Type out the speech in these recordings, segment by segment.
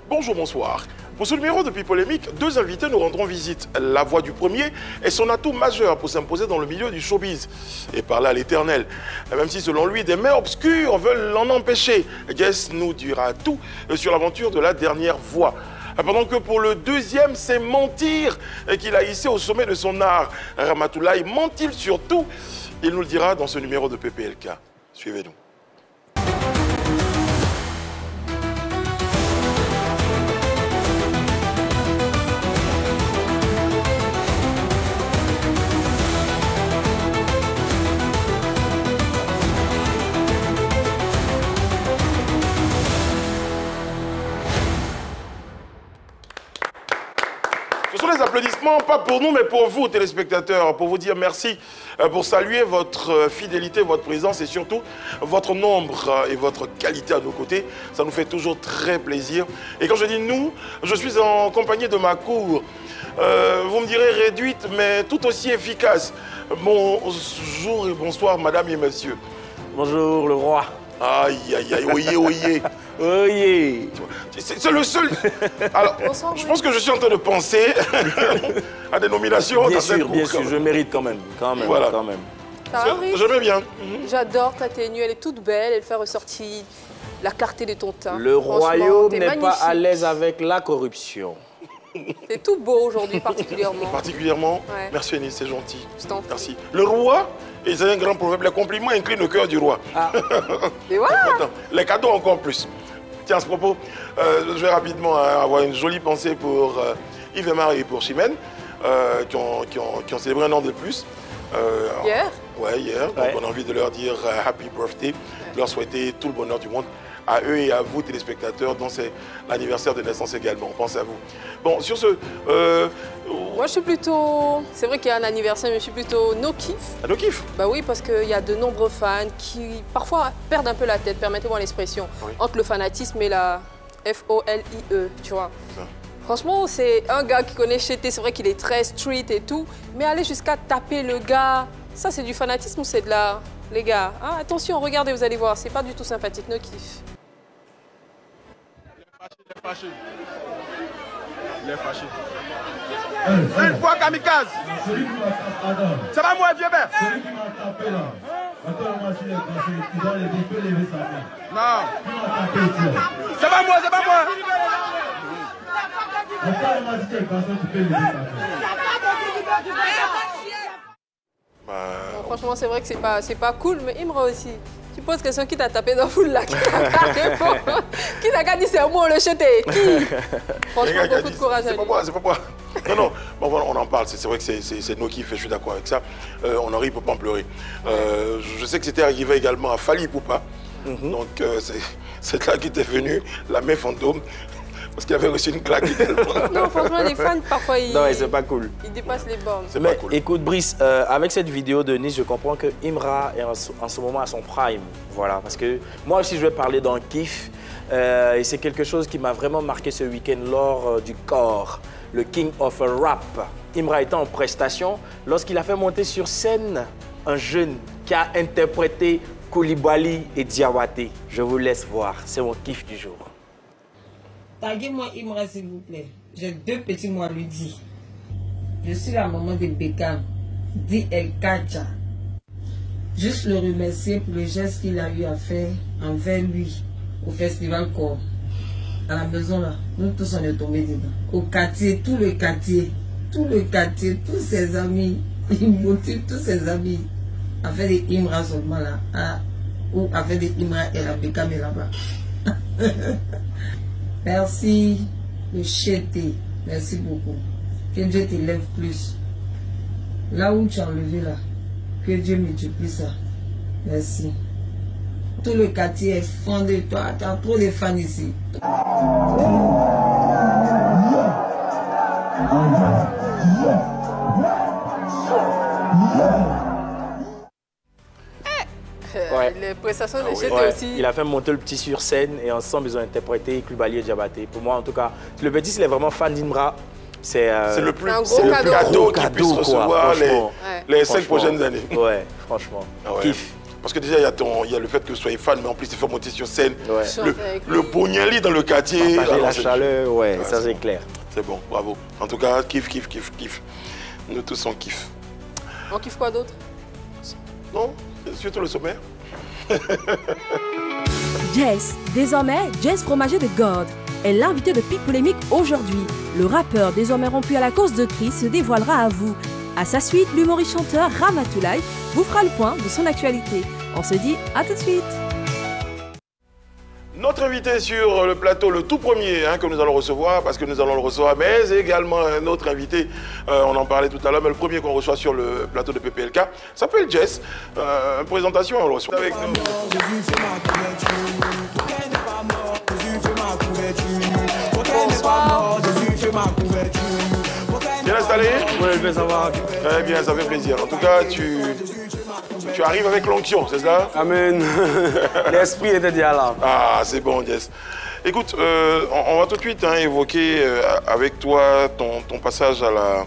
Bonjour, bonsoir. Pour ce numéro de Pipolémique, deux invités nous rendront visite. La voix du premier est son atout majeur pour s'imposer dans le milieu du showbiz et parler à l'éternel. Même si selon lui, des mains obscures veulent l'en empêcher. Guess nous dira tout sur l'aventure de la dernière voix. Pendant que pour le deuxième, c'est mentir qu'il a hissé au sommet de son art. Ramatoulaye ment-il sur tout? Il nous le dira dans ce numéro de PPLK. Suivez-nous. Ce sont des applaudissements, pas pour nous, mais pour vous, téléspectateurs, pour vous dire merci, pour saluer votre fidélité, votre présence et surtout votre nombre et votre qualité à nos côtés. Ça nous fait toujours très plaisir. Et quand je dis nous, je suis en compagnie de ma cour. Vous me direz réduite, mais tout aussi efficace. Bonjour et bonsoir, madame et monsieur. Bonjour, le roi. Aïe, aïe, aïe, oyez, oyez. Oyez. C'est le seul. Alors, je pense que je suis en train de penser à des nominations. Bien sûr, je mérite quand même. Voilà. Quand même. J'aimais bien. J'adore ta tenue, elle est toute belle, elle fait ressortir la clarté de ton teint. Le royaume n'est pas à l'aise avec la corruption. C'est tout beau aujourd'hui, particulièrement. Particulièrement. Ouais. Merci Anis, c'est gentil. Merci. Le roi, et c'est un grand proverbe, les compliments inclinent le cœur du roi. Ah. Et voilà. Les cadeaux encore plus. Tiens, à ce propos, je vais rapidement avoir une jolie pensée pour Yves et Marie et pour Chimène, qui ont célébré un an de plus. Hier? Ouais, hier. Donc on a envie de leur dire happy birthday, de leur souhaiter tout le bonheur du monde. À eux et à vous, téléspectateurs, dont c'est l'anniversaire de naissance également. On pense à vous. Bon, sur ce... Moi, je suis plutôt... C'est vrai qu'il y a un anniversaire, mais je suis plutôt no-kiff. No kiff? Bah oui, parce qu'il y a de nombreux fans qui, parfois, perdent un peu la tête, permettez-moi l'expression, entre le fanatisme et la F-O-L-I-E, tu vois. Franchement, c'est un gars qui connaît Chété, c'est vrai qu'il est très street et tout, mais aller jusqu'à taper le gars, ça, c'est du fanatisme ou c'est de la... Les gars, hein, attention, regardez, vous allez voir, c'est pas du tout sympathique, no-kiff. Il est fâché. Une fois kamikaze. Ça va moi, vieux père? Celui qui m'a tapé là. Attends, moi je l'ai cassé. Il peut lever sa main. Non. Qui m'a tapé ici? C'est pas moi, c'est pas moi. Attends, moi je l'ai cassé. Tu peux lever sa main. Bon, franchement, c'est vrai que c'est pas cool, mais Imra aussi. Tu poses question qui t'a tapé dans la foule là, qui t'a qu'à dire c'est moi le Chété? Qui? Franchement, beaucoup de courage à lui. C'est pas moi. Non, non, bon, voilà, on en parle. C'est vrai que c'est nous qui fait, je suis d'accord avec ça. On en rit, il ne peut pas en pleurer. Je sais que c'était arrivé également à Fally Ipupa. Donc, c'est là qui était venu, la main fantôme. Parce qu'il avait reçu une claque également. Non, franchement, les fans, parfois, ils... Non, c'est pas cool. Ils dépassent les bornes. C'est pas cool. Écoute, Brice, avec cette vidéo de Nice, je comprends que Imra est en ce moment à son prime. Voilà, parce que moi aussi, je vais parler d'un kiff. Et c'est quelque chose qui m'a vraiment marqué ce week-end lors du corps, le King of Rap. Imra était en prestation lorsqu'il a fait monter sur scène un jeune qui a interprété Coulibaly et Diawaté. Je vous laisse voir, c'est mon kiff du jour. Taguez-moi Imra, s'il vous plaît. J'ai deux petits mots à lui dire. Je suis la maman de Beckham, dit El Kacha. Juste le remercier pour le geste qu'il a eu à faire envers lui au festival Corps. À la maison là, nous tous on est tombés dedans. Au quartier, tout le quartier, tous ses amis, il motive tous ses amis à faire des Imra seulement là, ou à faire des Imra et la Beckham est là-bas. Merci, le Chété. Merci beaucoup. Que Dieu t'élève plus. Là où tu as enlevé là, que Dieu multiplie ça. Merci. Tout le quartier est fan de toi. Tu as trop de fans ici. Les prestations de Chété aussi. Il a fait monter le petit sur scène et ensemble, ils ont interprété Coulibaly et Diabaté. Pour moi, en tout cas, le petit, s'il est vraiment fan d'Imra, c'est le plus un gros cadeau qu'il puisse recevoir les 5 franchement, prochaines années. Ouais, franchement. Ah ouais. Kiff. Parce que déjà, il y a le fait que vous soyez fan, mais en plus, il faut monter sur scène. Ouais. Le Bognali dans le quartier. Partager la chaleur, ouais, ça c'est clair. C'est bon, bravo. En tout cas, kiff. Nous tous, on kiffe. On kiffe quoi d'autre? Non, surtout le sommaire. Jess, désormais Jess Fromager de God, est l'invité de Pic Polémique aujourd'hui. Le rappeur, désormais rompu à la cause de Christ, se dévoilera à vous. À sa suite, l'humoriste chanteur Ramatoulaye vous fera le point de son actualité. On se dit à tout de suite. Notre invité sur le plateau, le tout premier que nous allons recevoir, parce que nous allons le recevoir, mais également un autre invité, on en parlait tout à l'heure, mais le premier qu'on reçoit sur le plateau de PPLK s'appelle Jess. Présentation, on le reçoit avec nous. Bien installé? Oui, je vais savoir. Très bien, ça fait plaisir. En tout cas, tu arrives avec l'onction, c'est ça? Amen. L'esprit était déjà là. Ah, c'est bon, Jess. Écoute, on va tout de suite évoquer avec toi ton passage à la...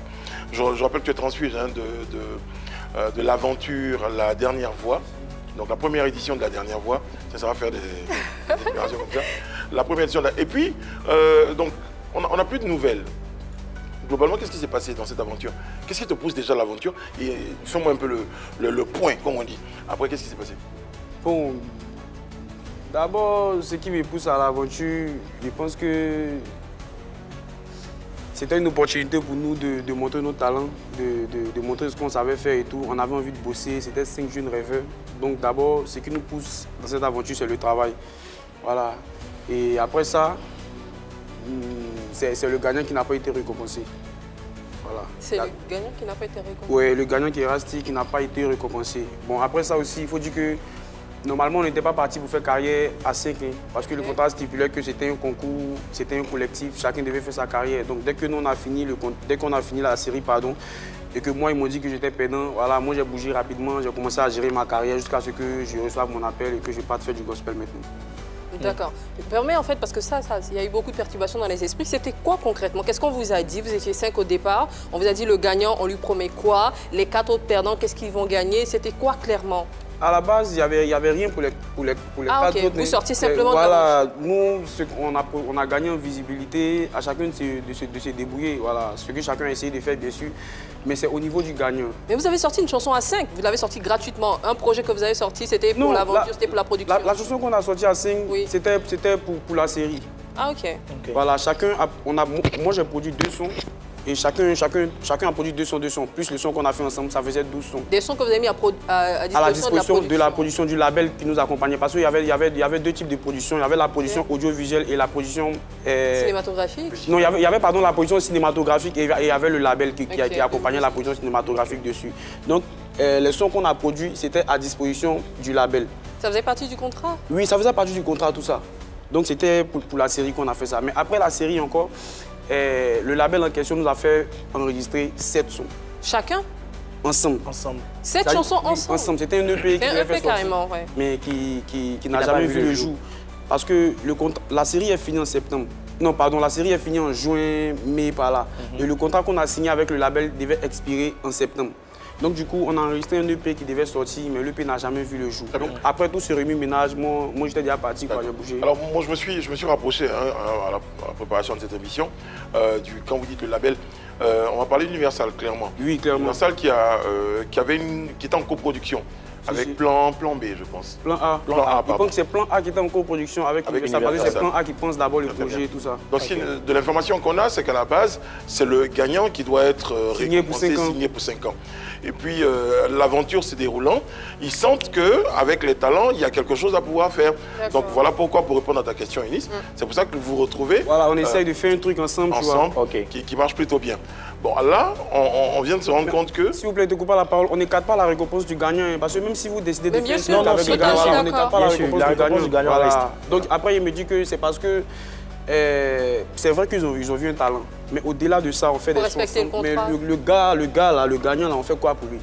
Je rappelle que tu es transfuge de l'aventure La Dernière Voix. Donc la première édition de La Dernière Voix. Ça va faire des opérations comme ça. La première édition. Et puis, donc, on n'a plus de nouvelles. Globalement, qu'est-ce qui s'est passé dans cette aventure? Qu'est-ce qui te pousse déjà à l'aventure? Et fais-moi un peu le point, comme on dit. Après, qu'est-ce qui s'est passé? Bon, d'abord, ce qui me pousse à l'aventure, je pense que c'était une opportunité pour nous de montrer nos talents, de montrer ce qu'on savait faire et tout. On avait envie de bosser, c'était 5 jeunes rêveurs. Donc d'abord, ce qui nous pousse dans cette aventure, c'est le travail. Voilà. Et après ça, c'est le gagnant qui n'a pas été récompensé. Voilà. C'est le gagnant qui n'a pas été récompensé? Oui, le gagnant qui est resté, qui n'a pas été récompensé. Bon, après ça aussi, il faut dire que normalement, on n'était pas parti pour faire carrière à 5 ans. Parce que le contrat stipulait que c'était un concours, c'était un collectif, chacun devait faire sa carrière. Donc dès qu'on a fini la série, et que moi, ils m'ont dit que j'étais perdant, voilà, moi j'ai bougé rapidement, j'ai commencé à gérer ma carrière jusqu'à ce que je reçoive mon appel et que je parte faire du gospel maintenant. D'accord. Je me permets en fait, parce que il y a eu beaucoup de perturbations dans les esprits. C'était quoi concrètement? Qu'est-ce qu'on vous a dit? Vous étiez 5 au départ. On vous a dit le gagnant, on lui promet quoi? Les 4 autres perdants, qu'est-ce qu'ils vont gagner? C'était quoi clairement? À la base, il n'y avait rien pour les 4 autres. Vous sortiez simplement voilà, nous, on a gagné en visibilité, à chacun de se débrouiller. Voilà, ce que chacun a essayé de faire, bien sûr. Mais c'est au niveau du gagnant. Mais vous avez sorti une chanson à 5, vous l'avez sortie gratuitement. Un projet que vous avez sorti, c'était pour l'aventure, c'était pour la production. La chanson qu'on a sortie à 5, oui, c'était pour la série. Ah, ok. Voilà, moi j'ai produit 2 sons. Et chacun a produit 2 sons, plus le son qu'on a fait ensemble, ça faisait 12 sons. Des sons que vous avez mis à disposition de la production du label qui nous accompagnait. Parce qu'il y avait 2 types de production. Il y avait la production audiovisuelle et la production... cinématographique? Non, il y avait pardon, la production cinématographique et il y avait le label qui accompagnait la production cinématographique dessus. Donc, les sons qu'on a produits, c'était à disposition du label. Ça faisait partie du contrat? Oui, ça faisait partie du contrat, tout ça. Donc, c'était pour la série qu'on a fait ça. Mais après la série encore... le label en question nous a fait enregistrer 7 sons. Chacun? Ensemble. 7 chansons ensemble? Ensemble. C'était un EP qui devait faire carrément, ouais. Mais qui n'a jamais vu le jour. Parce que la série est finie en septembre. Non, pardon, la série est finie en juin, mai, par là. Et le contrat qu'on a signé avec le label devait expirer en septembre. Donc du coup, on a enregistré un EP qui devait sortir, mais l'EP n'a jamais vu le jour. Donc après tout ce remue-ménage, moi j'étais déjà parti, j'ai bougé. Alors moi je me suis rapproché à la préparation de cette émission, quand vous dites le label, on va parler d'Universal, clairement. Oui, clairement. Universal qui était en coproduction. Avec plan B, je pense. Plan A. Je pense que c'est Plan A qui était en coproduction avec Universal. Parce que c'est Plan A qui pense d'abord le projet et tout ça. Donc, de l'information qu'on a, c'est qu'à la base, c'est le gagnant qui doit être signé pour 5 ans. Et puis, l'aventure se déroulant, ils sentent qu'avec les talents, il y a quelque chose à pouvoir faire. Donc, voilà pourquoi, pour répondre à ta question, Eunice, c'est pour ça que vous vous retrouvez. Voilà, on essaye de faire un truc ensemble, tu vois. Qui marche plutôt bien. Bon, là, on vient de se rendre compte que... S'il vous plaît, ne coupe pas la parole. On n'écarte pas la récompense du gagnant. Parce que même si vous décidez de faire un truc avec le gagnant, on n'écarte pas la récompense du gagnant. Voilà. Donc après, il me dit que c'est parce que... c'est vrai qu'ils ont vu un talent. Mais au-delà de ça, on fait des choses. Mais le gagnant, là, on fait quoi pour lui?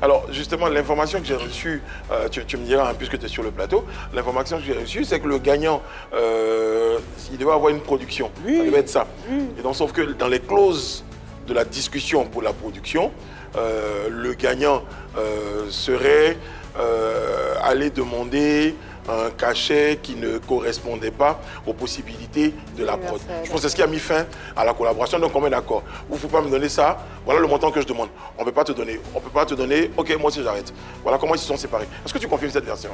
Alors, justement, l'information que j'ai reçue, tu me diras, puisque tu es sur le plateau, l'information que j'ai reçue, c'est que le gagnant, il devait avoir une production. Oui. Ça devait être ça. Et donc, sauf que dans les clauses de la discussion pour la production, le gagnant serait aller demander un cachet qui ne correspondait pas aux possibilités de la prod. Je pense que c'est ce qui a mis fin à la collaboration. Donc on est d'accord. Vous ne pouvez pas me donner ça. Voilà le montant que je demande. On ne peut pas te donner. On ne peut pas te donner. Ok, moi aussi j'arrête. Voilà comment ils se sont séparés. Est-ce que tu confirmes cette version?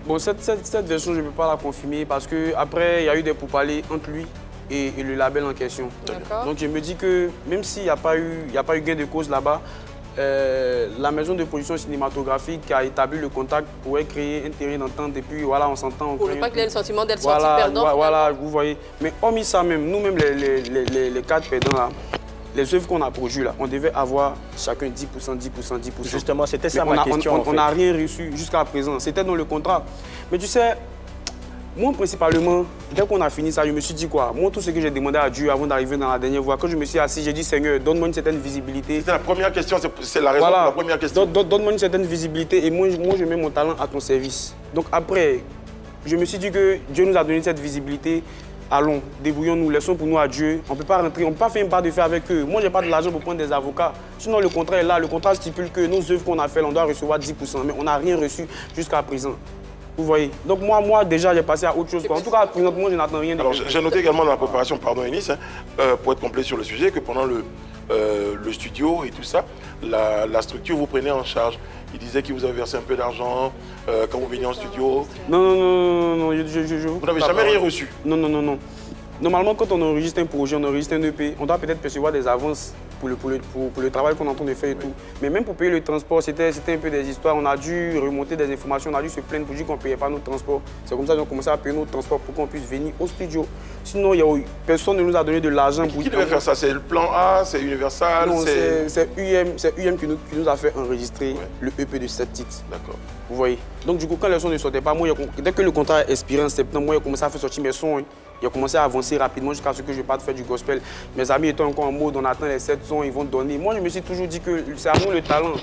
Bon, cette version, je ne peux pas la confirmer parce qu'après, il y a eu des pourparlers entre lui et le label en question. Donc je me dis que même s'il n'y a pas eu gain de cause là-bas, la maison de production cinématographique qui a établi le contact pourrait créer un terrain d'entente et puis voilà, on s'entend. Pour ne pas qu'il ait le sentiment d'être voilà, sorti perdant. Voilà, vous voyez. Mais hormis ça même, nous-mêmes les 4 perdants là, les œuvres qu'on a produites là, on devait avoir chacun 10%, 10%, 10%. Justement, c'était ça ma question. On n'a rien reçu jusqu'à présent. C'était dans le contrat. Mais tu sais, moi, principalement, dès qu'on a fini ça, je me suis dit quoi? Moi, tout ce que j'ai demandé à Dieu avant d'arriver dans la dernière voie, quand je me suis assis, j'ai dit Seigneur, donne-moi une certaine visibilité. C'était la première question, c'est la raison de la première question. Donne-moi une certaine visibilité et moi, je mets mon talent à ton service. Donc après, je me suis dit que Dieu nous a donné cette visibilité. Allons, débrouillons-nous, laissons pour nous à Dieu. On ne peut pas rentrer, on ne peut pas faire un pas de fer avec eux. Moi, je n'ai pas de l'argent pour prendre des avocats. Sinon, le contrat est là. Le contrat stipule que nos œuvres qu'on a faites, on doit recevoir 10%. Mais on n'a rien reçu jusqu'à présent. Vous voyez. Donc moi déjà, j'ai passé à autre chose. En tout cas, présentement, je n'attends rien. Alors, j'ai noté également dans la préparation, pardon Enis, pour être complet sur le sujet, que pendant le studio et tout ça, la structure vous prenait en charge. Il disait qu'il vous avait versé un peu d'argent quand vous veniez en studio. Non, vous n'avez jamais rien reçu? Non. Normalement, quand on enregistre un projet, on enregistre un EP, on doit peut-être percevoir des avances pour le travail qu'on est en train de faire et tout. Mais même pour payer le transport, c'était un peu des histoires. On a dû remonter des informations, on a dû se plaindre pour dire qu'on ne payait pas nos transports. C'est comme ça qu'on a commencé à payer nos transports pour qu'on puisse venir au studio. Sinon, personne ne nous a donné de l'argent. Qui devait faire ça? C'est le plan A, c'est Universal? Non, c'est UM qui nous a fait enregistrer le EP de 7 titres. D'accord. Vous voyez. Donc du coup, quand les sons ne sortaient pas, moi, dès que le contrat a expiré en septembre, moi, j'ai commencé à faire sortir mes sons. J'ai commencé à avancer rapidement jusqu'à ce que je parte faire du gospel. Mes amis étaient encore en mode, on attend les 7 sons, ils vont donner. Moi, je me suis toujours dit que c'est à nous le talent.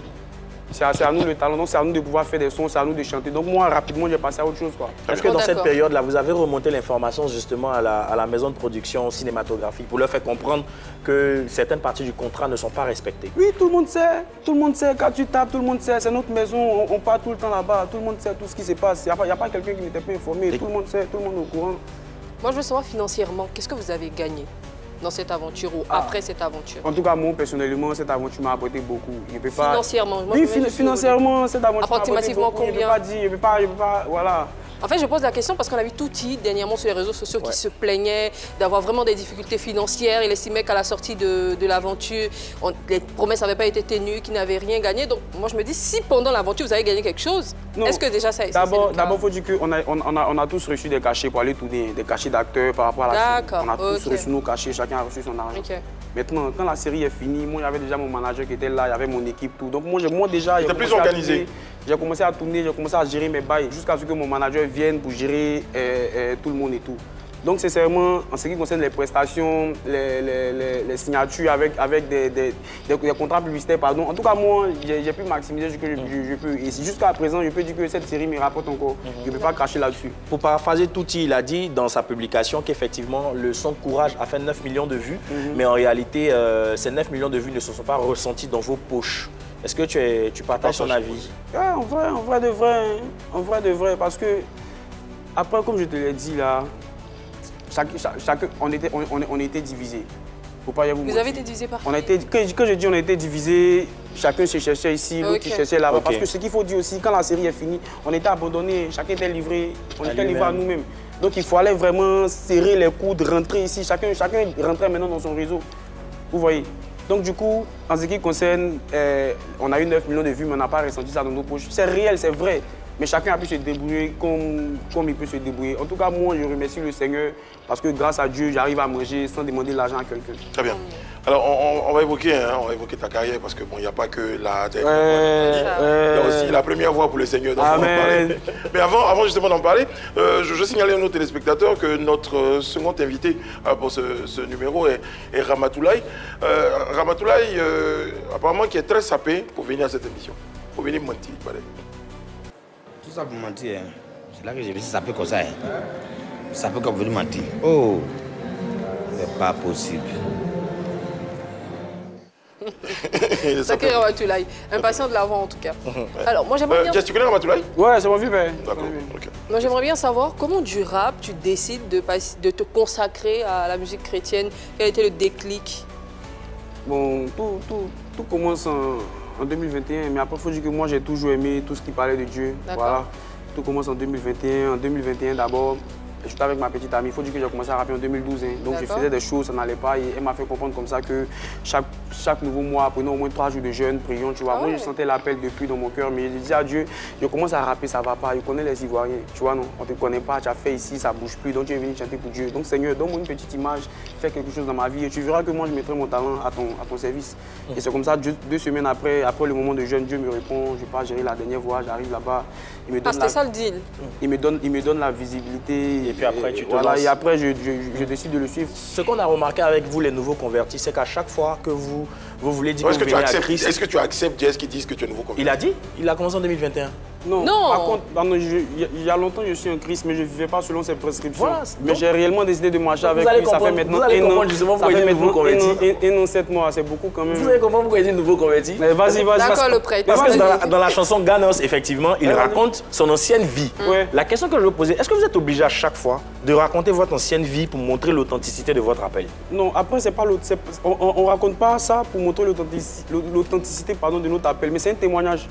C'est à nous le talent, donc c'est à nous de pouvoir faire des sons, c'est à nous de chanter. Donc moi, rapidement, j'ai passé à autre chose. Est-ce que dans cette période-là, vous avez remonté l'information justement à la maison de production cinématographique pour leur faire comprendre que certaines parties du contrat ne sont pas respectées? Oui, tout le monde sait, quand tu tapes, tout le monde sait, c'est notre maison, on part tout le temps là-bas, tout le monde sait tout ce qui se passe. Il n'y a pas quelqu'un qui n'était pas informé, tout le monde sait, tout le monde est au courant. Moi, je veux savoir financièrement, qu'est-ce que vous avez gagné dans cette aventure ou après cette aventure? En tout cas, moi, personnellement, cette aventure m'a apporté beaucoup. Je peux pas... Financièrement? Oui, financièrement, cette aventure m'a apporté approximativement beaucoup. Combien? Je peux pas, voilà. En fait, je pose la question parce qu'on a vu tout type dernièrement sur les réseaux sociaux qui se plaignaient d'avoir vraiment des difficultés financières. Il estimait qu'à la sortie de l'aventure, les promesses n'avaient pas été tenues, qu'ils n'avaient rien gagné. Donc, moi, je me dis, si pendant l'aventure, vous avez gagné quelque chose, est-ce que déjà ça D'abord, il faut dire qu'on a tous reçu des cachets pour aller tourner, des cachets d'acteurs par rapport à la série. On a tous reçu nos cachets, chacun a reçu son argent. Maintenant, quand la série est finie, moi, j'avais déjà mon manager qui était là, il y avait mon équipe, tout. Donc, moi déjà, j'ai plus organisé. J'ai commencé à tourner, j'ai commencé à gérer mes bails jusqu'à ce que mon manager vienne pour gérer tout le monde et tout. Donc, sincèrement, en ce qui concerne les prestations, les signatures avec des contrats publicitaires, pardon, en tout cas, moi, j'ai pu maximiser ce que je peux. Et jusqu'à présent, je peux dire que cette série me rapporte encore. Je ne peux pas cracher là-dessus. Pour paraphraser Touti, il a dit dans sa publication qu'effectivement, le son Courage a fait 9 millions de vues, mais en réalité, ces 9 millions de vues ne se sont pas ressentis dans vos poches. Est-ce que tu partages son avis? Ouais, en vrai de vrai, parce que, après, comme je te l'ai dit là, on était divisés. Vous avez été divisés par qui? Quand je dis on a été divisés, chacun se cherchait ici, l'autre qui cherchait là-bas. Parce que ce qu'il faut dire aussi, quand la série est finie, on était abandonnés, chacun était livré, on était livré à nous-mêmes. Donc il fallait vraiment serrer les coudes, rentrer ici, chacun rentrait maintenant dans son réseau. Vous voyez? Donc du coup, en ce qui concerne, on a eu 9 millions de vues, mais on n'a pas ressenti ça dans nos poches. C'est réel, c'est vrai. Mais chacun a pu se débrouiller comme il peut se débrouiller. En tout cas, moi, je remercie le Seigneur parce que grâce à Dieu, j'arrive à manger sans demander de l'argent à quelqu'un. Très bien. Alors, on va évoquer ta carrière parce qu'il n'y a pas que la dernière voix. Il y a aussi la première voix pour le Seigneur. Amen. Mais avant justement d'en parler, je signalais à nos téléspectateurs que notre second invité pour ce numéro est Ramatoulaye. Ramatoulaye, apparemment, qui est très sapé pour venir à cette émission. Pour venir mentir, pareil. Tout ça pour mentir, hein. C'est là que j'ai vu ça peut comme ça. Hein. Ça peut comme vous mentir. Oh, c'est pas possible. Sacré Ramatoulaye. Impatient de l'avant en tout cas. Alors, moi j'aimerais bien... Jess, tu connais Ramatoulaye? Ouais, c'est mon vieux père. D'accord, ok. Moi j'aimerais bien savoir comment du rap, tu décides de te consacrer à la musique chrétienne. Quel était le déclic? Bon, tout commence en 2021, mais après, il faut dire que moi, j'ai toujours aimé tout ce qui parlait de Dieu. Voilà. Tout commence en 2021. En 2021, d'abord, j'étais avec ma petite amie. Il faut dire que j'ai commencé à rapper en 2012. Hein. Donc, je faisais des choses, ça n'allait pas. Et elle m'a fait comprendre comme ça que chaque nouveau mois, prenons au moins 3 jours de jeûne, prions, tu vois. Moi, je sentais l'appel depuis dans mon cœur, mais je disais à Dieu, je commence à rapper, ça ne va pas. Je connais les Ivoiriens, tu vois, non. On ne te connaît pas, tu as fait ici, ça ne bouge plus. Donc, tu es venu chanter pour Dieu. Donc, Seigneur, donne-moi une petite image, fais quelque chose dans ma vie et tu verras que moi, je mettrai mon talent à ton service. Et c'est comme ça, 2 semaines après le moment de jeûne, Dieu me répond, je pars gérer la dernière voie, j'arrive là-bas. C'était ça le deal? Il me donne la visibilité. Et puis après, tu te voilà, lances. et après, je décide de le suivre. Ce qu'on a remarqué avec vous, les nouveaux convertis, c'est qu'à chaque fois que vous voulez dire que vous venez à Christ... Est-ce que tu acceptes Jess qui disent que tu es nouveau converti? Il a dit? Il a commencé en 2021. Non. Par contre, il y a longtemps, je suis en Christ, mais je ne vivais pas selon ses prescriptions. Voilà, mais j'ai réellement décidé de marcher avec lui. Ça fait maintenant 1 an, 7 mois. C'est beaucoup quand même. Vous allez comprendre pourquoi il dit nouveau converti? Vas-y. D'accord, le prêtre. Parce que dans la chanson Ganos, effectivement, il raconte son ancienne vie. La question que je veux poser, est-ce que vous êtes obligé à chaque fois de raconter votre ancienne vie pour montrer l'authenticité de votre appel? Non, après, c'est pas on ne raconte pas ça pour montrer l'authenticité de notre appel, mais c'est un témoignage.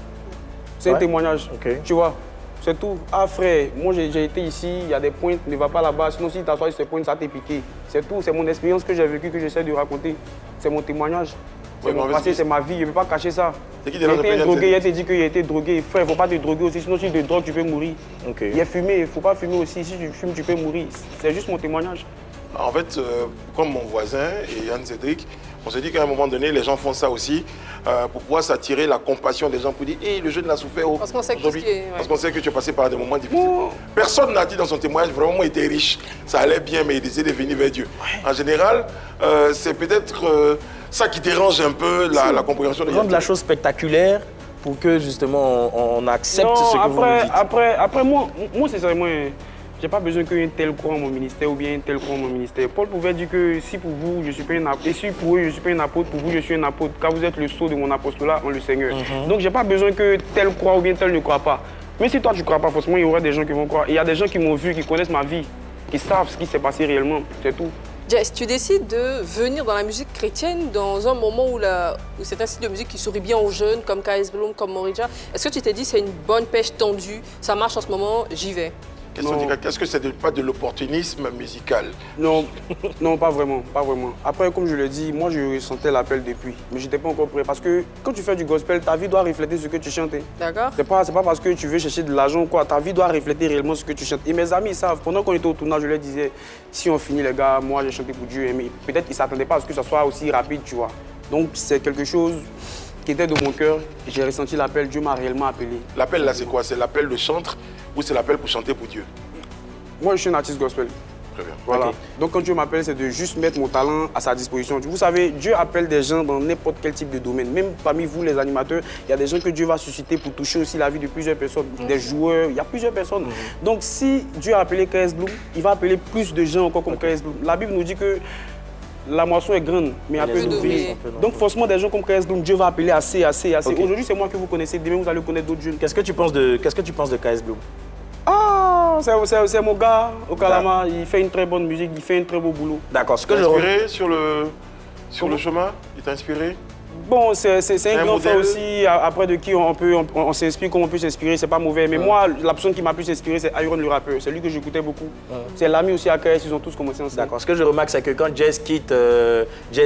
C'est un témoignage, tu vois, c'est tout. Ah frère, moi j'ai été ici, il y a des pointes, ne va pas là-bas, sinon si tu t'assois sur ces pointes, ça t'est piqué. C'est tout, c'est mon expérience que j'ai vécue, que j'essaie de raconter. C'est mon témoignage, c'est mon passé, c'est ma vie, je ne peux pas cacher ça. Il a été drogué, il a été dit qu'il a été drogué. Frère, il ne faut pas te droguer aussi, sinon si tu te drogues, tu peux mourir. Il est fumé, il ne faut pas fumer aussi, si tu fumes, tu peux mourir. C'est juste mon témoignage. En fait, comme mon voisin et Yann Cédric, on s'est dit qu'à un moment donné, les gens font ça aussi pour pouvoir s'attirer la compassion des gens pour dire hey, le jeune a souffert parce qu'on sait, parce qu'on sait que tu es passé par des moments difficiles. Personne n'a dit dans son témoignage vraiment il était riche, ça allait bien, mais il décidait de venir vers Dieu. En général, c'est peut-être ça qui dérange un peu la compréhension des gens. Rendre la chose spectaculaire pour que justement on accepte ce que vous nous dites. Après moi sincèrement, j'ai pas besoin qu'un tel croit en mon ministère ou bien un tel croit en mon ministère. Paul pouvait dire que si pour vous, je suis pas un apôtre, et si pour eux, je suis pas un apôtre, pour vous, je suis un apôtre, car vous êtes le sceau de mon apostolat en le Seigneur. Donc, j'ai pas besoin que tel croit ou bien tel ne croit pas. Mais si toi, tu crois pas, forcément, il y aura des gens qui vont croire. Il y a des gens qui m'ont vu, qui connaissent ma vie, qui savent ce qui s'est passé réellement, c'est tout. Jess, tu décides de venir dans la musique chrétienne dans un moment où c'est un style de musique qui sourit bien aux jeunes, comme KS Bloom, comme Morija. Est-ce que tu t'es dit c'est une bonne pêche tendue, ça marche en ce moment, j'y vais? Est-ce que c'est pas de l'opportunisme musical? Non, pas vraiment. Après, comme je le dis, moi je sentais l'appel depuis, mais je n'étais pas encore prêt. Parce que quand tu fais du gospel, ta vie doit refléter ce que tu chantes. D'accord. C'est pas parce que tu veux chercher de l'argent ou quoi, ta vie doit refléter réellement ce que tu chantes. Et mes amis, ils savent, pendant qu'on était au tournage, je leur disais, si on finit les gars, moi j'ai chanté pour Dieu, mais peut-être qu'ils ne s'attendaient pas à ce que ça soit aussi rapide, tu vois. Donc c'est quelque chose qui était de mon cœur, j'ai ressenti l'appel, Dieu m'a réellement appelé. L'appel là c'est quoi? C'est l'appel de chantre ou c'est l'appel pour chanter pour Dieu? Moi je suis un artiste gospel. Très bien. Voilà. Donc quand Dieu m'appelle, c'est de juste mettre mon talent à sa disposition. Vous savez, Dieu appelle des gens dans n'importe quel type de domaine. Même parmi vous les animateurs, il y a des gens que Dieu va susciter pour toucher aussi la vie de plusieurs personnes. Des joueurs, il y a plusieurs personnes. Donc si Dieu a appelé KS Bloom, il va appeler plus de gens encore comme KS Bloom. La Bible nous dit que la moisson est grande, mais un peu d'ouvriers. Donc forcément, des gens comme KS Bloom, Dieu va appeler assez. Aujourd'hui, c'est moi que vous connaissez. Demain, vous allez connaître d'autres jeunes. Qu'est-ce que tu penses de KS Bloom? Ah, c'est mon gars au Kalama. Il fait une très bonne musique, il fait un très beau boulot. D'accord. Ce que j'ai inspiré sur le chemin, il t'a inspiré? Bon, c'est un grand frère aussi, après de qui on s'inspire comme on peut s'inspirer, c'est pas mauvais. Mais moi, la personne qui m'a pu s'inspirer, c'est Iron le rappeur. C'est lui que j'écoutais beaucoup. C'est l'ami aussi à KS, ils ont tous commencé ensemble. D'accord. Ce que je remarque, c'est que quand Jess quitte,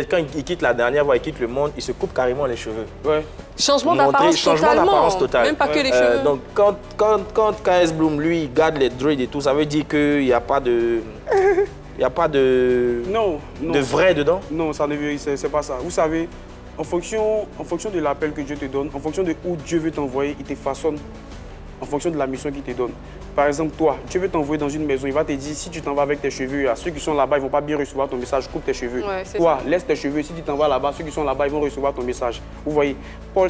quand il quitte la dernière voix, il quitte le monde, il se coupe carrément les cheveux. Ouais. Changement d'apparence totalement. Même pas que les cheveux. Donc quand KS Bloom, lui, garde les dreads et tout, ça veut dire qu'il n'y a pas de... Il n'y a pas de... Non. De vrai dedans? Non, ça ne c'est pas ça. Vous savez, en fonction de l'appel que Dieu te donne, en fonction de où Dieu veut t'envoyer, il te façonne en fonction de la mission qu'il te donne. Par exemple, toi, Dieu veut t'envoyer dans une maison, il va te dire, si tu t'en vas avec tes cheveux, ceux qui sont là-bas, ils ne vont pas bien recevoir ton message, coupe tes cheveux. Ouais, toi, laisse tes cheveux, si tu t'en vas là-bas, ceux qui sont là-bas, ils vont recevoir ton message. Vous voyez, Paul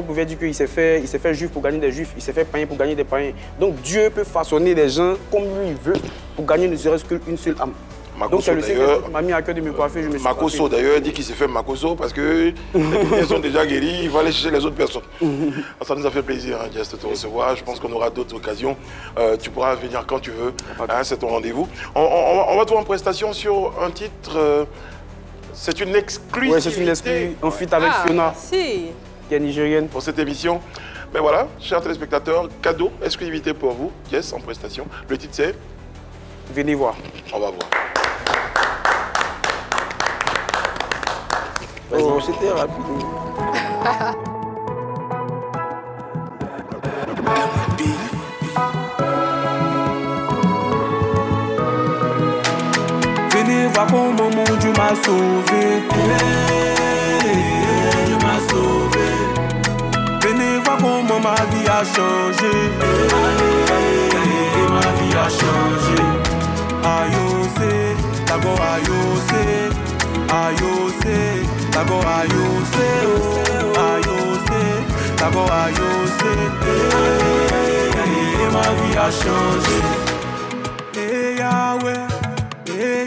pouvait dire qu'il s'est fait juif pour gagner des juifs, il s'est fait païen pour gagner des païens. Donc Dieu peut façonner des gens comme lui il veut pour gagner ne serait-ce qu'une seule âme. Donc c'est le signe que m'a mis à cœur de me coiffer, je me suis Makoso d'ailleurs dit qu'il s'est fait Makoso parce que les sont déjà guéris, il va aller chercher les autres personnes. Ça nous a fait plaisir, hein, Jess, de te recevoir. Je pense qu'on aura d'autres occasions. Tu pourras venir quand tu veux, hein, c'est ton rendez-vous. On va te voir en prestation sur un titre, c'est une exclusivité. Oui, c'est une exclusivité, en feat avec Fiona, qui est nigérienne. Pour cette émission. Mais voilà, chers téléspectateurs, cadeau, exclusivité pour vous, Jess, en prestation. Le titre c'est Venez voir. On va voir. Oh, c'était rapide. Venez voir comment mon Dieu m'a sauvé. Dieu m'a sauvé. Venez voir comment ma vie a changé. Ma vie a changé. Ayose, d'abord ayose. Ayose, d'abord ayose. Ayose, d'abord ayose. Ma vie a changé.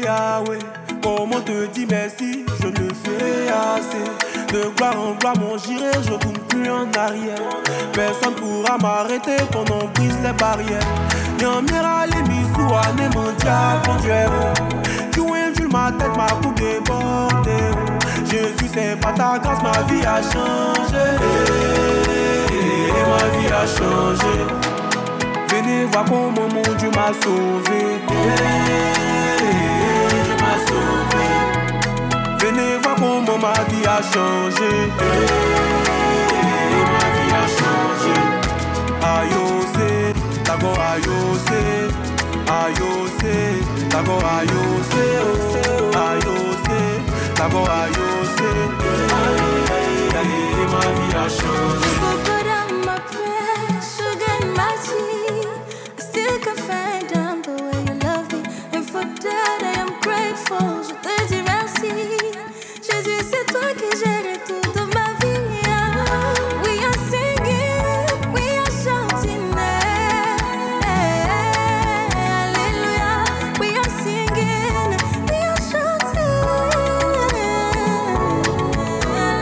Yahweh, comment te dire merci, je ne fais assez. De gloire en gloire, mon j'irai, je tourne plus en arrière. Personne pourra m'arrêter quand on brise les barrières. Nyamira les misous, ané mon diable, mon Dieu. Tu indule ma tête, ma coupe débordée. Jésus, c'est pas ta grâce, ma vie a changé. Ma vie a changé. Venez voir comment mon Dieu m'a sauvé. Venez voir comment ma vie a changé. Ma vie a changé. Ayose, d'abord ayose. Ayose, d'abord ayose. Ayose, d'abord ayose. Ma vie a changé. Je te dis merci, Jésus, c'est toi que j'ai tout de ma vie. We are singing, we are shouting, Alléluia. We are singing, we are shouting,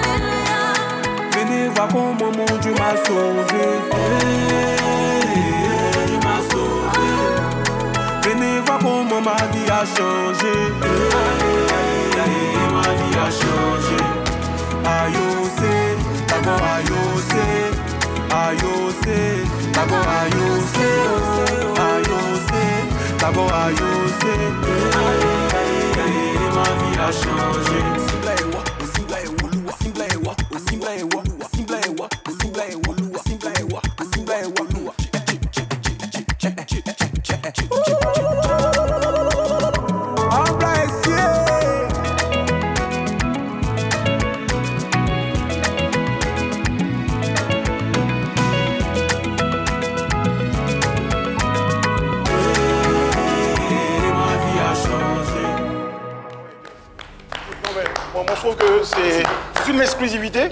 Alléluia. Venez voir comment mon Dieu m'a sauvé. Il m'a sauvé. Venez voir comment ma vie a changé. Ma vie a changé. Ayose, d'abord ayose. Ayose, d'abord ayose. Ayose, d'abord ayose. Ma vie a changé. Moi, je trouve que c'est une exclusivité.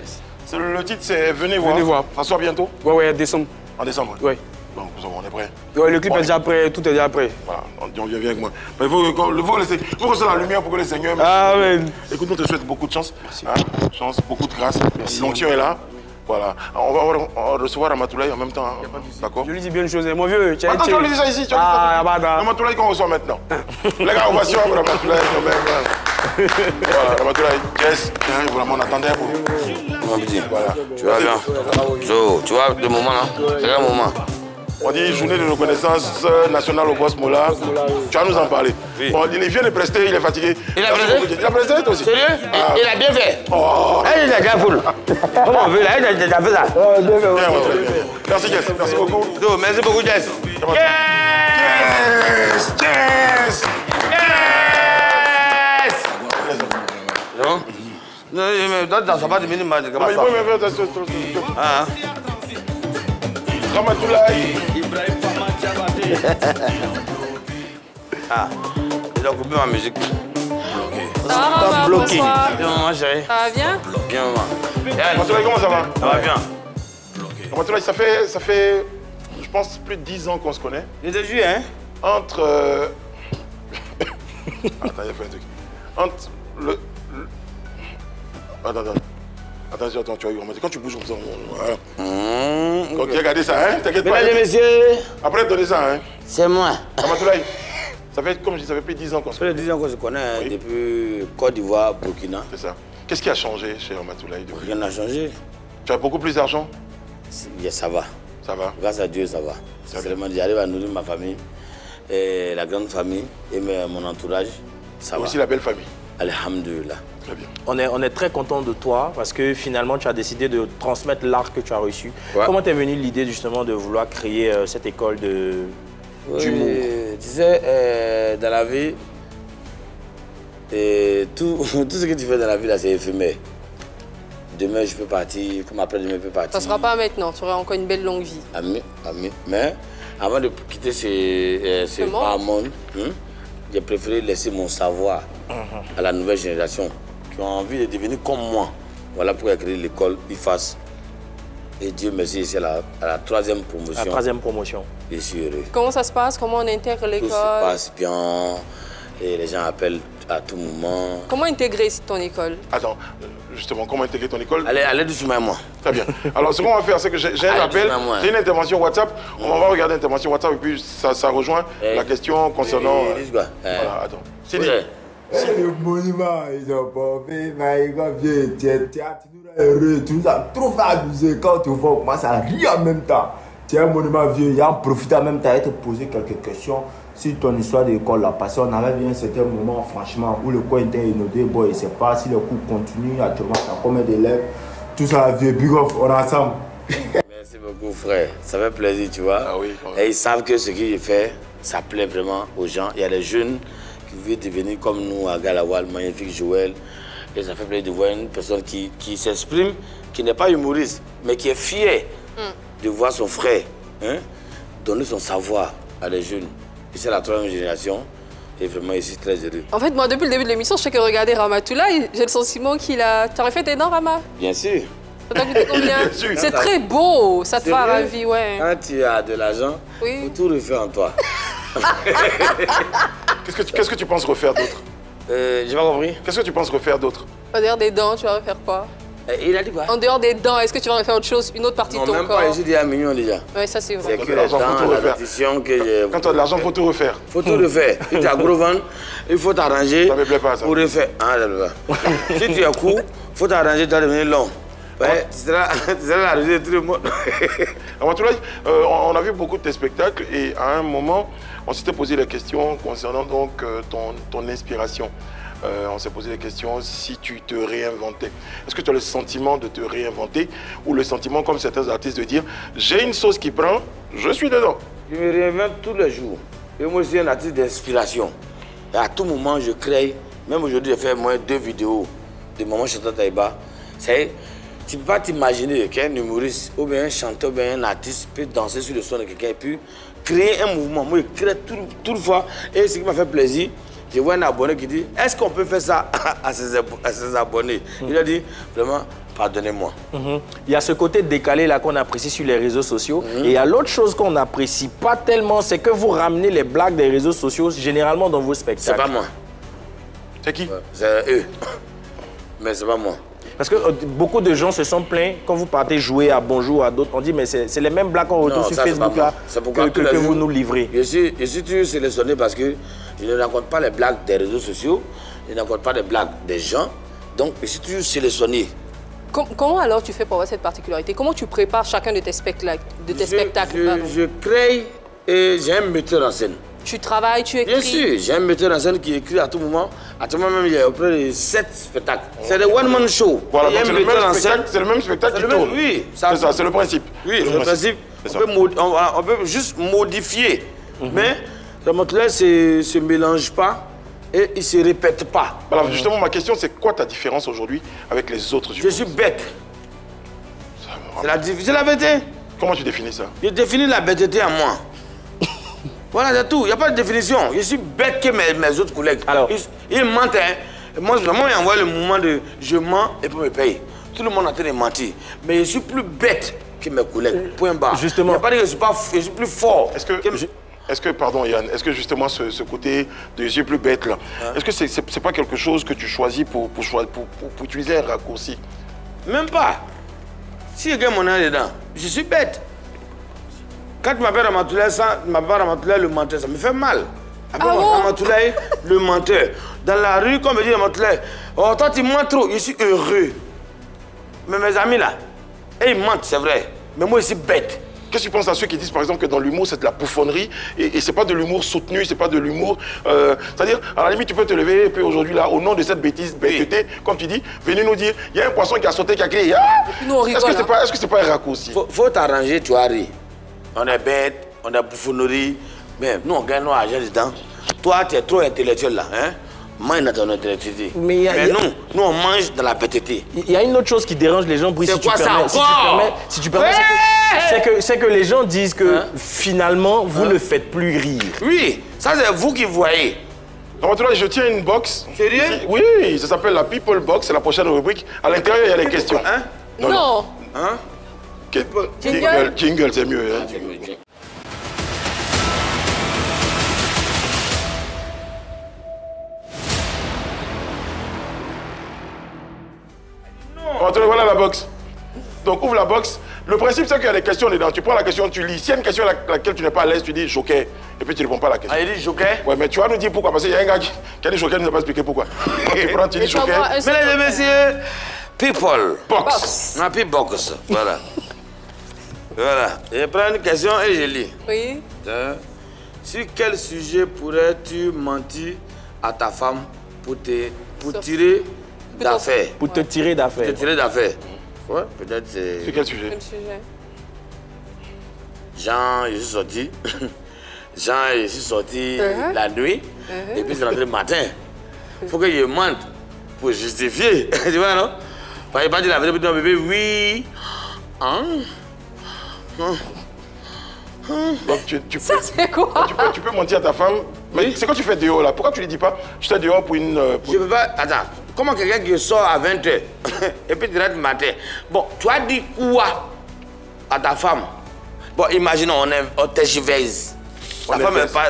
Le titre, c'est Venez voir. Venez voir. Ça sort bientôt? Ouais, décembre. En décembre? Oui. Donc, on est prêt. Ouais, le clip est déjà prêt, tout est déjà prêt. Voilà, on vient avec moi. Mais il faut que ça la lumière pour que les seigneurs... Ah ouais. Écoute, on te souhaite beaucoup de chance. Hein? Chance, beaucoup de grâce. L'onction est là. Voilà. On va recevoir Ramatoulaye en même temps. Hein? D'accord? Je lui dis bien une chose, mon vieux. Attends, tu vas lui dire ça ici. Ramatoulaye qu'on reçoit maintenant. Les gars, ovation pour Ramatoulaye quand même. Voilà, Ramatoulaye, Jess, vraiment on attendait pour vous. Voilà. Tu vas bien. Jo, tu vois, le moment là, c'est un moment. On dit journée de reconnaissance nationale au boss Mola. Tu vas nous en parler. Oui. Bon, il vient de prester, il est fatigué. Il a presté? Il a presté toi aussi. Sérieux? Il a bien fait. Oh. Il a déjà full. Comment on veut là? Il a déjà fait ça. Bien. Merci Jess, merci beaucoup. Jo, merci beaucoup Jess. Yes! Yes! Yes! Non? Non, mais ça va diminuer ma... Ah. Ramatoulaye. Ah, ils ont coupé ma musique. Ça va, maman, bloqué. Bien, maman, chérie. Ça va bien? Bien, maman. Ramatoulaye, comment ça va? Ça va bien. Ramatoulaye, ça fait, je pense, plus de 10 ans qu'on se connaît. Je te jure, hein? Entre... Attends, il a fait un truc. Entre le... Attends, tu as eu remarqué. Quand tu bouges comme ça, voilà. Ok, regardez ça, hein. T'inquiète pas. Mesdames et messieurs. Après, donnez ça, hein. C'est moi. Ramatoulaye, ça fait, comme je dis, ça fait plus de 10 ans qu'on se connaît. Ça fait 10 ans qu'on se connaît, oui. Depuis Côte d'Ivoire, Burkina. C'est ça. Qu'est-ce qui a changé chez Ramatoulaye depuis? Rien n'a changé. Tu as beaucoup plus d'argent? Ça va. Ça va? Grâce à Dieu, ça va. Seulement, j'arrive à nourrir ma famille, et la grande famille et mon entourage. Ça va. Aussi la belle famille. Alhamdulillah. Très bien. On est très content de toi parce que finalement, tu as décidé de transmettre l'art que tu as reçu. Ouais. Comment t'es venue l'idée justement de vouloir créer cette école d'humour? Tu sais, dans la vie, tout ce que tu fais dans la vie, c'est éphémère. Demain, je peux partir, comme après-demain, je peux partir. Ça ne sera pas maintenant, tu auras encore une belle longue vie. Amen, amen. Mais avant de quitter ce bas monde, j'ai préféré laisser mon savoir à la nouvelle génération qui ont envie de devenir comme moi. Voilà pourquoi j'ai créé l'école IFAS. Et Dieu merci, c'est à la 3e promotion. La 3e promotion. Je suis heureux. Comment ça se passe? Comment on intègre l'école? Tout se passe bien. Et les gens appellent à tout moment. Comment intégrer ton école? Attends, justement, comment intégrer ton école? Allez doucement à moi. Très bien. Alors, ce qu'on va faire, c'est que j'ai un appel, j'ai une intervention WhatsApp. On va regarder l'intervention WhatsApp et puis ça rejoint la question concernant... Voilà, attends. C'est dit. C'est le monument, ils ont bombé, mais ils ont vieux, tu es heureux, tu nous as trop fait abuser quand tu vois, on commence à rire en même temps. Tu es un monument vieux, il y a en profité en même temps et te poser quelques questions sur ton histoire d'école là. Parce qu'on avait vu un certain moment, franchement, où le coin était inondé, bon, je ne sais pas si le cours continue actuellement, tu as combien d'élèves, tout ça, vieux, big off, on est ensemble. Merci beaucoup, frère. Ça fait plaisir, tu vois. Ah oui, et ils savent que ce que je fais, ça plaît vraiment aux gens. Il y a des jeunes qui veulent devenir comme nous à Galawa, le magnifique Joël. Et ça fait plaisir de voir une personne qui s'exprime, qui n'est pas humoriste, mais qui est fière de voir son frère donner son savoir à des jeunes. Et c'est la 3e génération. Et vraiment, je suis très heureux. En fait, moi, depuis le début de l'émission, je sais que regarder Ramatoulaye, j'ai le sentiment qu'il a... Tu aurais fait tes dents, Rama? Bien sûr. Ça t'a coûté combien? C'est très beau, ça te fait ravi, ouais. Quand tu as de l'argent, il faut tout refaire en toi. Qu'est-ce que tu penses refaire d'autre? J'ai pas compris. Qu'est-ce que tu penses refaire d'autre? En dehors des dents, tu vas refaire quoi? Il a dit quoi? En dehors des dents, est-ce que tu vas refaire autre chose, une autre partie de ton corps? Non, même pas, j'ai dit 1 million déjà. Oui, ça c'est vrai. C'est que les dents, la dentition que j'ai... Quand tu as de l'argent, il faut tout refaire. Il faut tout refaire. Si tu as gros ventre, il faut t'arranger. Ça me plaît pas, ça. Pour refaire. Ah, si tu es court, il faut t'arranger, tu vas devenir long. Ouais, c'est là la réalité de tout le monde. On a vu beaucoup de tes spectacles et à un moment, on s'était posé la question concernant donc ton inspiration. On s'est posé la question si tu te réinventais. Est-ce que tu as le sentiment de te réinventer ou le sentiment, comme certains artistes, de dire j'ai une sauce qui prend, je suis dedans? Je me réinvente tous les jours. Et moi, je suis un artiste d'inspiration. Et à tout moment, je crée. Même aujourd'hui, j'ai fait moins 2 vidéos de Maman Chantal Taïba. Tu ne peux pas t'imaginer qu'un humoriste ou bien un chanteur ou bien un artiste peut danser sur le son de quelqu'un et puis créer un mouvement. Moi, je crée tout le fois. Et ce qui m'a fait plaisir, je vois un abonné qui dit est-ce qu'on peut faire ça à ses abonnés? Il a dit vraiment, pardonnez-moi. Il y a ce côté décalé là qu'on apprécie sur les réseaux sociaux. Et il y a l'autre chose qu'on n'apprécie pas tellement, c'est que vous ramenez les blagues des réseaux sociaux généralement dans vos spectacles. C'est pas moi. C'est qui? C'est eux. Mais c'est pas moi. Parce que beaucoup de gens se sont plaints quand vous partez jouer à Bonjour, à d'autres. On dit, mais c'est les mêmes blagues qu'on retrouve sur Facebook là que vous nous livrez. Je suis toujours sélectionné parce que je ne raconte pas les blagues des réseaux sociaux, je ne raconte pas les blagues des gens. Donc, je suis toujours sélectionné. Comment alors tu fais pour avoir cette particularité? Comment tu prépares chacun de tes spectacles? Je crée et j'ai un metteur en scène. Tu travailles, tu écris? Bien sûr, j'ai un metteur en scène qui écrit à tout moment. À tout moment même, il y a près de 7 spectacles. C'est des one-man show. Voilà, c'est le même spectacle qui tourne. Oui, c'est ça, c'est le principe. Oui, c'est le principe. On peut juste modifier. Mais le Ramatoulaye ne se mélange pas et il ne se répète pas. Alors justement, ma question, c'est quoi ta différence aujourd'hui avec les autres humoristes? Je suis bête. C'est la vérité. Comment tu définis ça? Je définis la bêteté en moi. Voilà, c'est tout. Il n'y a pas de définition. Je suis bête que mes autres collègues. Alors, ils mentent. Moi, ils envoient le moment de je mens et pour me payer. Tout le monde est en train de mentir. Mais je suis plus bête que mes collègues. Point barre. Justement. Il n'y a pas de dire que je suis plus fort. Est-ce que... Est-ce que, pardon Yann, est-ce que justement ce côté des yeux plus bêtes là, est-ce que c'est pas quelque chose que tu choisis pour utiliser un raccourci? Même pas. Si je gagne mon âge dedans, je suis bête. Quand tu m'appelles Ramatoulaye, ça, tu m'appelles Ramatoulaye le menteur, ça me fait mal. Ramatoulaye le menteur. Dans la rue, comme me dit Ramatoulaye, oh toi tu mens trop, je suis heureux. Mais mes amis là, ils mentent, c'est vrai. Mais moi je suis bête. Qu'est-ce que tu penses à ceux qui disent par exemple que dans l'humour c'est de la bouffonnerie et c'est pas de l'humour soutenu, c'est pas de l'humour... C'est-à-dire, à la limite tu peux te lever et puis aujourd'hui là, au nom de cette bêteté, comme tu dis, venez nous dire, il y a un poisson qui a sauté, qui a crié. Est-ce que c'est pas un raccourci? Faut t'arranger, tu as ri. On est bête, on a bouffonnerie, mais nous on gagne nos argent dedans. Toi tu es trop intellectuel là, hein? Mange dans ton intellectualité. Mais nous on mange dans la bêteté. Il y a une autre chose qui dérange les gens, Brice, si tu permets. Si tu permets, c'est que les gens disent que finalement, vous ne faites plus rire. Oui, ça c'est vous qui voyez. Ramatoulaye, je tiens une box. Sérieux? Oui, ça s'appelle la People Box, c'est la prochaine rubrique. À l'intérieur, il y a des questions. Hein? Non. Hein? Jingle, c'est mieux. Hein? Voilà la box. Donc ouvre la box. Le principe c'est qu'il y a des questions dedans. Tu prends la question, tu lis. S'il y a une question à laquelle tu n'es pas à l'aise, tu dis joker. Et puis tu ne réponds pas à la question. Ah, il dit joker? Ouais, mais tu vas nous dire pourquoi. Parce qu'il y a un gars qui a dit joker, il ne nous a pas expliqué pourquoi. Tu prends, tu dis joker. Mesdames et messieurs, People Box. Ma People Box. Voilà. Voilà. Je prends une question et je lis. Oui. Sur quel sujet pourrais-tu mentir à ta femme pour tirer d'affaires? Pour te tirer d'affaires. Pour te tirer d'affaires. Ouais, peut-être c'est... Sur quel sujet? Quel sujet? Jean, je suis sorti. Je suis sorti la nuit. Et puis je suis rentré le matin. Il faut que je mente pour justifier. Tu vois, non? Parce qu'il pas dit la vérité, non, bébé, oui. Hein? Donc c'est quoi? Tu peux mentir à ta femme. Mais c'est quand tu fais dehors là. Pourquoi tu ne lui dis pas? Je suis dehors pour une... Je peux pas... Attends. Comment quelqu'un qui sort à 20h et puis tu rentres le matin? Bon, tu as dit quoi à ta femme? Bon, imaginons, on tergiverse. La femme est pas...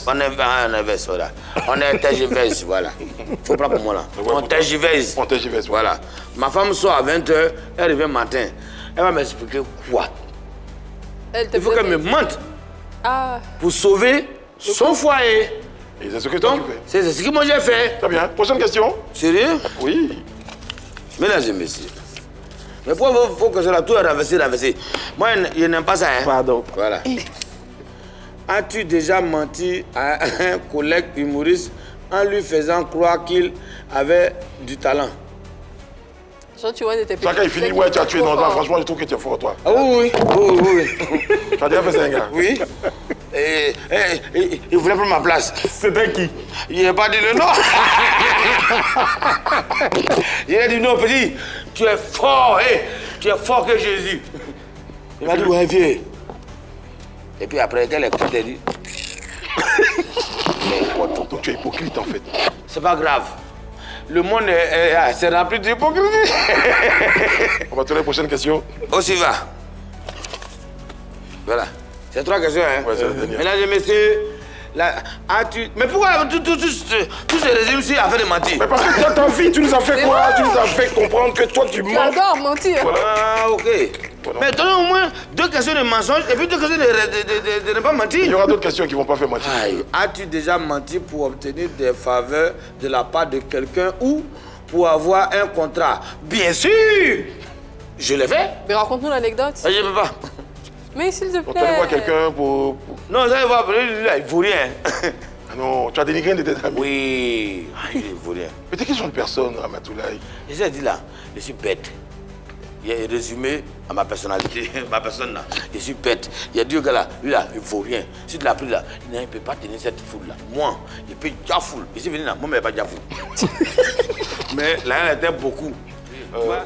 On inverse, voilà. On est tergiverse, voilà. Faut pas pour moi là. On tergiverse. On tergiverse, voilà. Ma femme sort à 20h, elle revient le matin. Elle va m'expliquer quoi? Il faut qu'elle me mente pour sauver son foyer. Et c'est ce que toi tu fais. C'est ce que moi j'ai fait. Très bien. Prochaine question. Sérieux? Oui. Mesdames et messieurs. Mais pourquoi il faut que cela tout renverser? Moi, je n'aime pas ça. Hein? Pardon. Voilà. As-tu déjà menti à un collègue humoriste en lui faisant croire qu'il avait du talent? Genre, tu vois, chacun est fini, ouais, tu as tué. Non, franchement, je trouve que tu es fort, toi. Ah oui. Tu as déjà fait ça, un gars? Oui. Il voulait prendre ma place. C'était qui? Il n'a pas dit le nom. Il a dit non, petit, tu es fort, tu es fort que Jésus. Il m'a dit, ouais, vieux. Et puis après, quel est le dit? Donc tu es hypocrite en fait. C'est pas grave. Le monde c'est rempli d'hypocrisie. On va tourner la prochaine question. Aussi va. Voilà. C'est 3 questions, hein? Ouais, c'est la dernière. Mesdames et messieurs, mais pourquoi tout se résume sur l'affaire de mentir? Mais parce que dans ta vie, tu nous as fait quoi? Tu nous as fait comprendre que toi, tu mens. J'adore mentir. Voilà. Ah, ok. Voilà. Mais donnez au moins 2 questions de mensonge et puis 2 questions de ne pas mentir. Il y aura d'autres questions qui ne vont pas faire mentir. As-tu déjà menti pour obtenir des faveurs de la part de quelqu'un ou pour avoir un contrat? Bien sûr! Je l'ai fait. Mais raconte-nous l'anecdote. Je ne peux pas. Mais s'il te plaît. Tu allais voir quelqu'un pour... Non, j'allais voir, il ne vaut rien. Ah non, tu as dénigré un de tes amis. Oui, il ne vaut rien. Mais t'es quelle genre de personne, Ramatoulaye? Je t'ai dit là, je suis bête. Il y a un résumé à ma personnalité, ma personne là. Je suis bête. Il y a deux gars là, lui là, il ne vaut rien. Si tu l'as pris là, il ne peut pas tenir cette foule là. Moi, il peut déjà foule. Je suis venu là, moi, mais pas déjà foule. Mais là, il était beaucoup.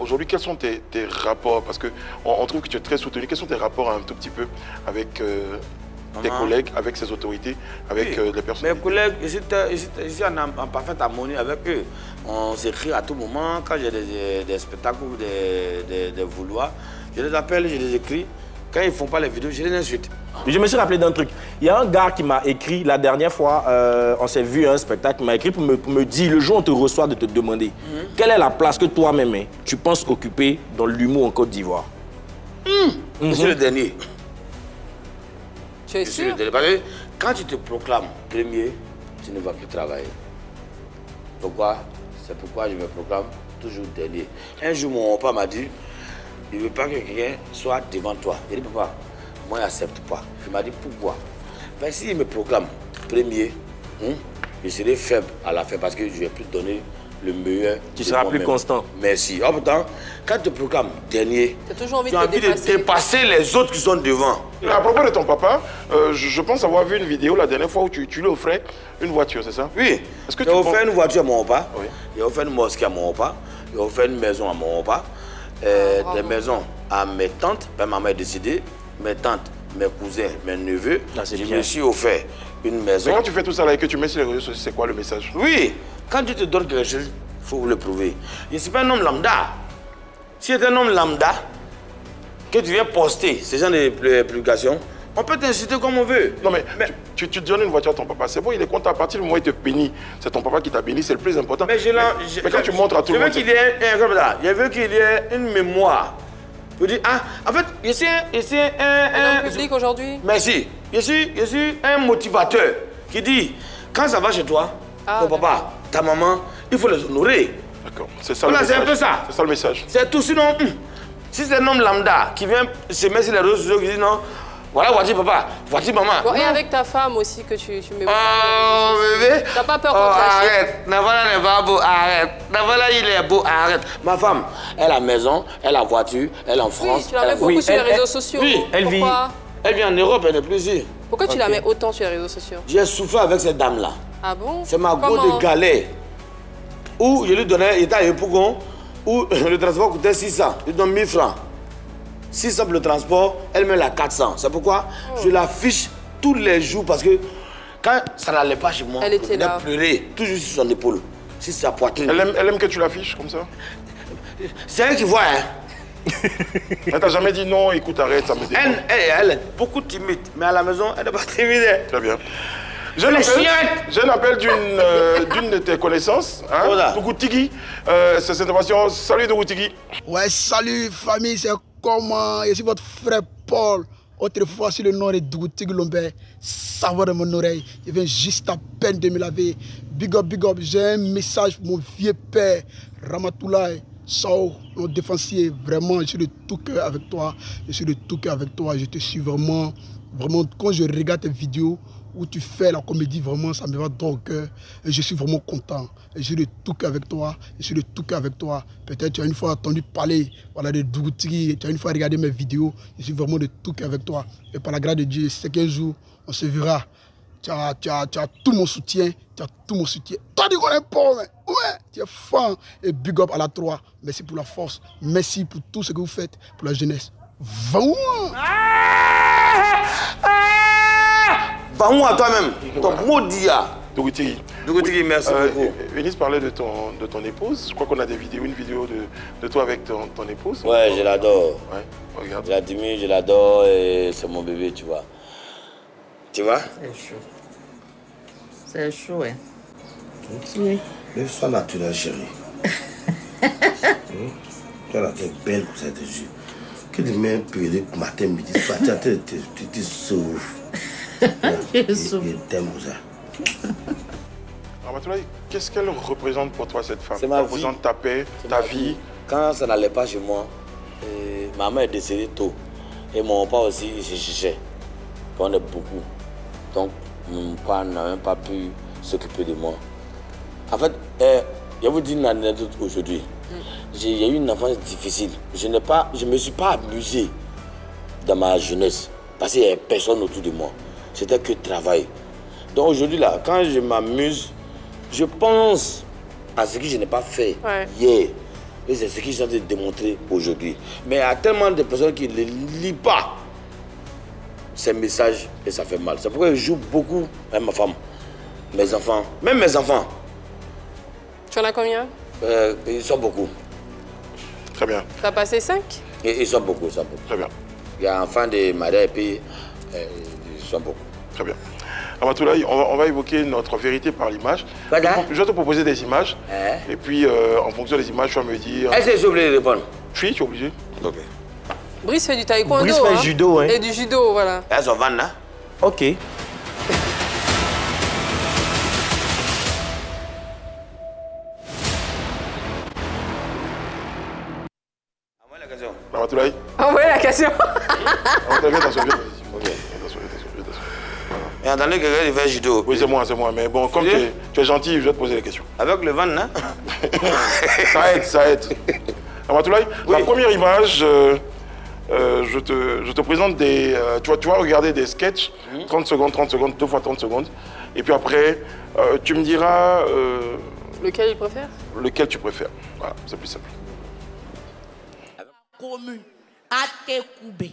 Aujourd'hui, quels sont tes rapports? Parce qu'on trouve que tu es très soutenu. Quels sont tes rapports un tout petit peu avec tes collègues, avec ces autorités, avec les personnes? Mes collègues, je suis en parfaite harmonie avec eux. On s'écrit à tout moment. Quand j'ai des spectacles ou des vouloirs, je les appelle, je les écris. Quand ils ne font pas les vidéos, je les insulte. Je me suis rappelé d'un truc. Il y a un gars qui m'a écrit la dernière fois, on s'est vu à un spectacle, il m'a écrit pour me dire, le jour où on te reçoit, de te demander quelle est la place que toi-même tu penses occuper dans l'humour en Côte d'Ivoire. Je suis le dernier. Tu es sûr? Parce que quand tu te proclames premier, tu ne vas plus travailler. Pourquoi? C'est pourquoi je me proclame toujours dernier. Un jour, mon papa m'a dit, il ne veut pas que quelqu'un soit devant toi. Il dit, papa, moi, je n'accepte pas. Il m'a dit, pourquoi? Ben, s'il me proclame premier, je serai faible à la fin parce que je ne vais plus donner le meilleur. Tu seras plus constant. Merci. En pourtant, quand tu te proclames dernier, tu as envie de dépasser les autres qui sont devant. À propos de ton papa, je pense avoir vu une vidéo la dernière fois où tu lui offrais une voiture, c'est ça? Oui. Est-ce que tu as offert une voiture à mon papa, oui. Il a offert une mosquée à mon papa, il a offert une maison à mon papa, des maisons à mes tantes, ma maman est décédée, mes tantes, mes cousins, mes neveux. Je me suis offert une maison. Mais quand tu fais tout ça là et que tu mets sur les réseaux sociaux, c'est quoi le message? Oui, quand tu te donnes quelque chose, il faut le prouver. Je ne suis pas un homme lambda. Si tu es un homme lambda, que tu viens poster ce genre de publications, on peut t'insulter comme on veut. Non mais tu donnes une voiture à ton papa, c'est bon, il est content. À partir du moment où il te bénit, c'est ton papa qui t'a béni, c'est le plus important. Mais, mais quand tu montres à tout le monde... Je veux qu'il y ait une mémoire. Je dis, en fait, je suis un public aujourd'hui. Merci. Je suis un motivateur qui dit, quand ça va chez toi, ton papa, ta maman, il faut les honorer. D'accord, c'est ça le message. C'est un peu ça. C'est ça le message. C'est tout, sinon, si c'est un homme lambda qui vient se mettre sur les réseaux sociaux, qui dit non, voilà, voici papa, voici maman. Bon, et avec ta femme aussi que tu mets. Oh, bébé. T'as pas peur qu'on te lâche? Arrête, Navala n'est pas beau, arrête. Navala, il est beau, arrête. Ma femme, elle a maison, elle a voiture, elle est en France. Oui, tu la mets beaucoup sur les réseaux sociaux. Oui, elle vit en Europe, elle n'est plus ici. Pourquoi tu la mets autant sur les réseaux sociaux? J'ai souffert avec cette dame-là. Ah bon? C'est ma go de galère. Où je lui donnais, il était à Yopougon, où le transport coûtait 600. Je lui donne 1000 francs. 600 pour le transport, elle met la 400. C'est pourquoi je l'affiche tous les jours parce que quand ça n'allait pas chez moi, elle était là. Elle pleurait toujours sur son épaule, sur sa poitrine. Elle aime que tu l'affiches comme ça? C'est elle qui voit, hein. Elle t'a jamais dit non, écoute, arrête, ça me dérange. Elle est beaucoup timide, mais à la maison, elle n'est pas timide. Très bien. J'ai un appel d'une de tes connaissances, hein, Dougoutigui. C'est cette information. Salut Dougoutigui. Ouais, salut famille, c'est comment? Je suis votre frère Paul. Autrefois sur le nom de Dougoutigui Lombé, savoir de mon oreille. Je viens juste à peine de me laver. Big up, j'ai un message pour mon vieux père, Ramatoulaye. Sao, nos défensiers, vraiment, je suis de tout cœur avec toi. Je suis de tout cœur avec toi. Je te suis vraiment, quand je regarde tes vidéos, où tu fais la comédie, vraiment, ça me va droit au cœur. Et je suis vraiment content. Et je suis de tout cœur avec toi. Je suis de tout cœur avec toi. Peut-être tu as une fois entendu parler de Dougoutigui, tu as une fois regardé mes vidéos. Je suis vraiment de tout cœur avec toi. Et par la grâce de Dieu, c'est qu'un jour, on se verra. Tu as tout mon soutien. Tu as tout mon soutien. Toi, tu connais pas, mais ouais, tu es fan. Et big up à la 3. Merci pour la force. Merci pour tout ce que vous faites pour la jeunesse. Va-où? Va-où à toi-même, ton maudit. Dougoutigui, merci beaucoup. Eunice parlait de ton épouse. Je crois qu'on a une vidéo de toi avec ton épouse. Ouais, je l'adore. Ouais, regarde. Je l'admire, je l'adore et c'est mon bébé, tu vois. Tu vois? C'est chaud. C'est chaud, hein. Oui. Mais sois naturel, chérie. Tu as la tête belle comme ça, je te jure. Que de même pleurer matin, midi, soir, tu te sauves. Je t'aime pour ça. Ramatoulaye, qu'est-ce qu'elle représente pour toi, cette femme? C'est ma vie. Elle représente ta paix, ta vie. Quand ça n'allait pas chez moi, maman est décédée tôt. Et mon papa aussi, il se cherchait. On est beaucoup. Donc, mon père n'a même pas pu s'occuper de moi. En fait, je vous dis une anecdote aujourd'hui. J'ai eu une enfance difficile. Je ne me suis pas amusé dans ma jeunesse. Parce qu'il n'y avait personne autour de moi. C'était que travail. Donc aujourd'hui, là, quand je m'amuse, je pense à ce que je n'ai pas fait hier. Et c'est ce que je suis en train de démontrer aujourd'hui. Mais il y a tellement de personnes qui ne lisent pas ces messages et ça fait mal. C'est pourquoi je joue beaucoup avec ma femme, mes enfants, même mes enfants. Tu en as combien? Ils sont beaucoup. Très bien. Tu as passé 5? Ils sont beaucoup, Très bien. Il y a un enfant de Maria et puis Ils sont beaucoup. Très bien. Ramatoulaye, on va évoquer notre vérité par l'image. Je vais te proposer des images. Et puis, en fonction des images, tu vas me dire... Est-ce que j'ai oublié de répondre? Oui, tu es obligé. Ok. Brice fait du taekwondo. Brice fait judo, hein. Et du judo, voilà. Elles sont vannes, là. Ok. Ramatoulaye. Envoyez la question. Ramatoulaye, viens t'asseoir. Et attendez que quelqu'un fait judo. Oui, c'est moi. Mais bon, comme tu es gentil, je vais te poser des questions. Avec le van, là. Ça aide. Ramatoulaye, la première image, je te présente des... tu vas regarder des sketchs, 30 secondes, 2 fois 30 secondes. Et puis après, tu me diras... lequel il préfère? Lequel tu préfères. Voilà, c'est plus simple. Commune, à te couper.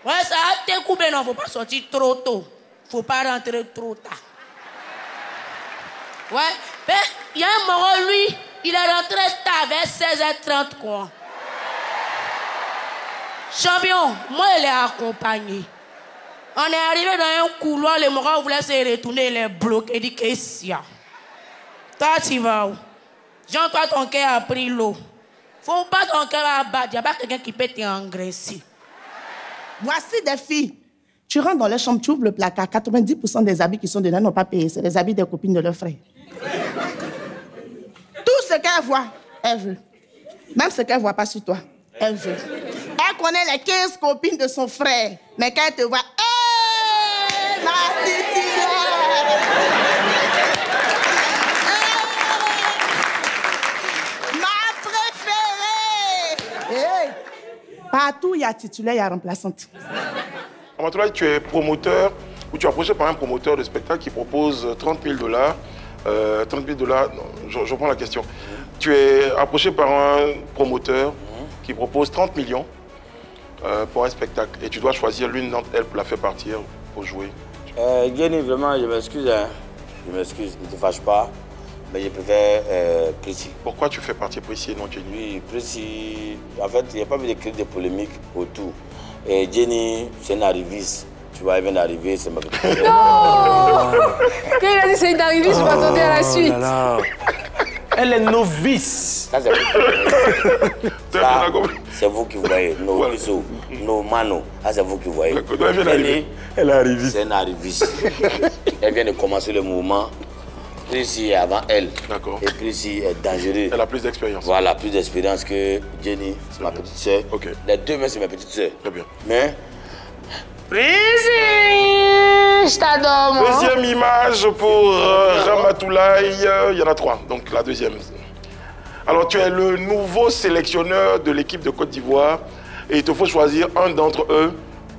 Ouais, ça à te couper, non, faut pas sortir trop tôt. Faut pas rentrer trop tard. Ouais, mais il y a un moment, lui, il est rentré tard, vers 16h30, quoi. Champion, moi, il est accompagné. On est arrivé dans un couloir, le Moran voulait se retourner, il est bloqué, il dit qu'est-ce qu'il y a? Toi, tu vas où? Jean, toi, ton cœur a pris l'eau. Faut pas ton cœur à battre, il n'y a pas quelqu'un qui peut t'engraisser. Voici des filles. Tu rentres dans les chambres, tu ouvres le placard, 90% des habits qui sont dedans n'ont pas payé. C'est les habits des copines de leurs frères. Tout ce qu'elle voit, elle veut. Même ce qu'elle ne voit pas sur toi, elle veut. Elle connaît les 15 copines de son frère. Mais quand elle te voit, hé, ma titulaire! Ma préférée! Hey. Partout, il y a titulaire, il y a remplaçante. Ramatoulaye, tu es promoteur, ou tu es approché par un promoteur de spectacle qui propose 30 000 $. 30 000 $, je reprends la question. Tu es approché par un promoteur qui propose 30 millions pour un spectacle. Et tu dois choisir l'une d'entre elles pour la faire partir, pour jouer. Jenny, vraiment, je m'excuse. Hein. Je m'excuse, ne te fâche pas. Mais je préfère Prissy. Pourquoi tu fais partir Prissy et non Jenny? Oui, Prissy, en fait, il n'y a pas eu de créer des polémiques autour. Et Jenny, c'est une arriviste. Tu vois, elle vient d'arriver, c'est ma petite sœur. Non. Quand il a dit c'est une arriviste, je m'attendais à la suite. Elle est novice. Ça, c'est vous qui voyez. Nos bisous, nos manos. Ça, c'est vous qui voyez. Elle est arriviste. C'est une arriviste. Elle vient de commencer le mouvement. Prissy est avant elle. D'accord. Et Prissy est dangereuse. Elle a plus d'expérience. Voilà, plus d'expérience que Jenny. C'est ma petite soeur. Ok. Les deux, mais c'est ma petite soeur. Très bien. Mais. Prissy, je t'adore. Deuxième image pour Ramatoulaye. Il y en a 3, donc la deuxième. Alors, tu es le nouveau sélectionneur de l'équipe de Côte d'Ivoire et il te faut choisir un d'entre eux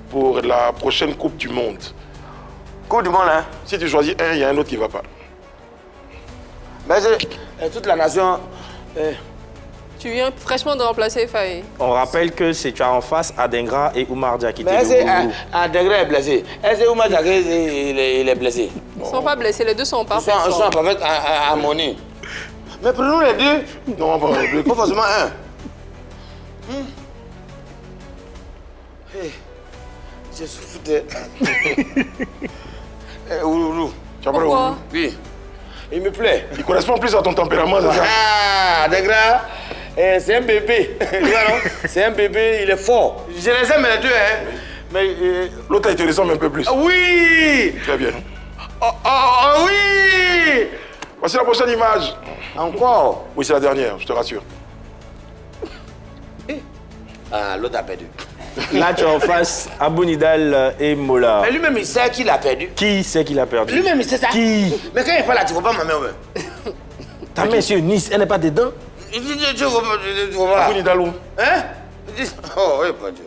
pour la prochaine Coupe du Monde. Coupe du Monde, hein? Si tu choisis un, il y a un autre qui ne va pas. Mais c'est toute la nation. Tu viens fraîchement de remplacer Faye. On rappelle que c'est tu as en face Adengra et Oumar Diakité. Mais Adengra est blessé. Est-ce que Oumar Diakité il est blessé? Ils ne sont pas blessés, les deux sont parfaits. Ils sont en parfaite harmonie. Mais prenons les deux. Non, pas forcément un. Je souffre. Oulou. Pourquoi? Oui. Il me plaît. Il correspond plus à ton tempérament, c'est ça? Ah, Adengra, c'est un bébé. C'est un bébé, il est fort. Je les aime les deux, hein. Mais l'autre, il te ressemble un peu plus. Oui. Très bien. Oh oui. Voici la prochaine image. Encore? Oui, c'est la dernière, je te rassure. Ah, l'autre a perdu. Là, tu es en face Abou Nidal et Mola. Mais lui-même, il sait qu'il a perdu. Qui sait qu'il a perdu? Lui-même, il sait ça. Qui? Mais quand il parle là, tu ne vois pas ma main. Ta main sur Nice, elle n'est pas dedans? Tu vois pas. Abou Nidal où? Hein? Oh, oui, mon Dieu.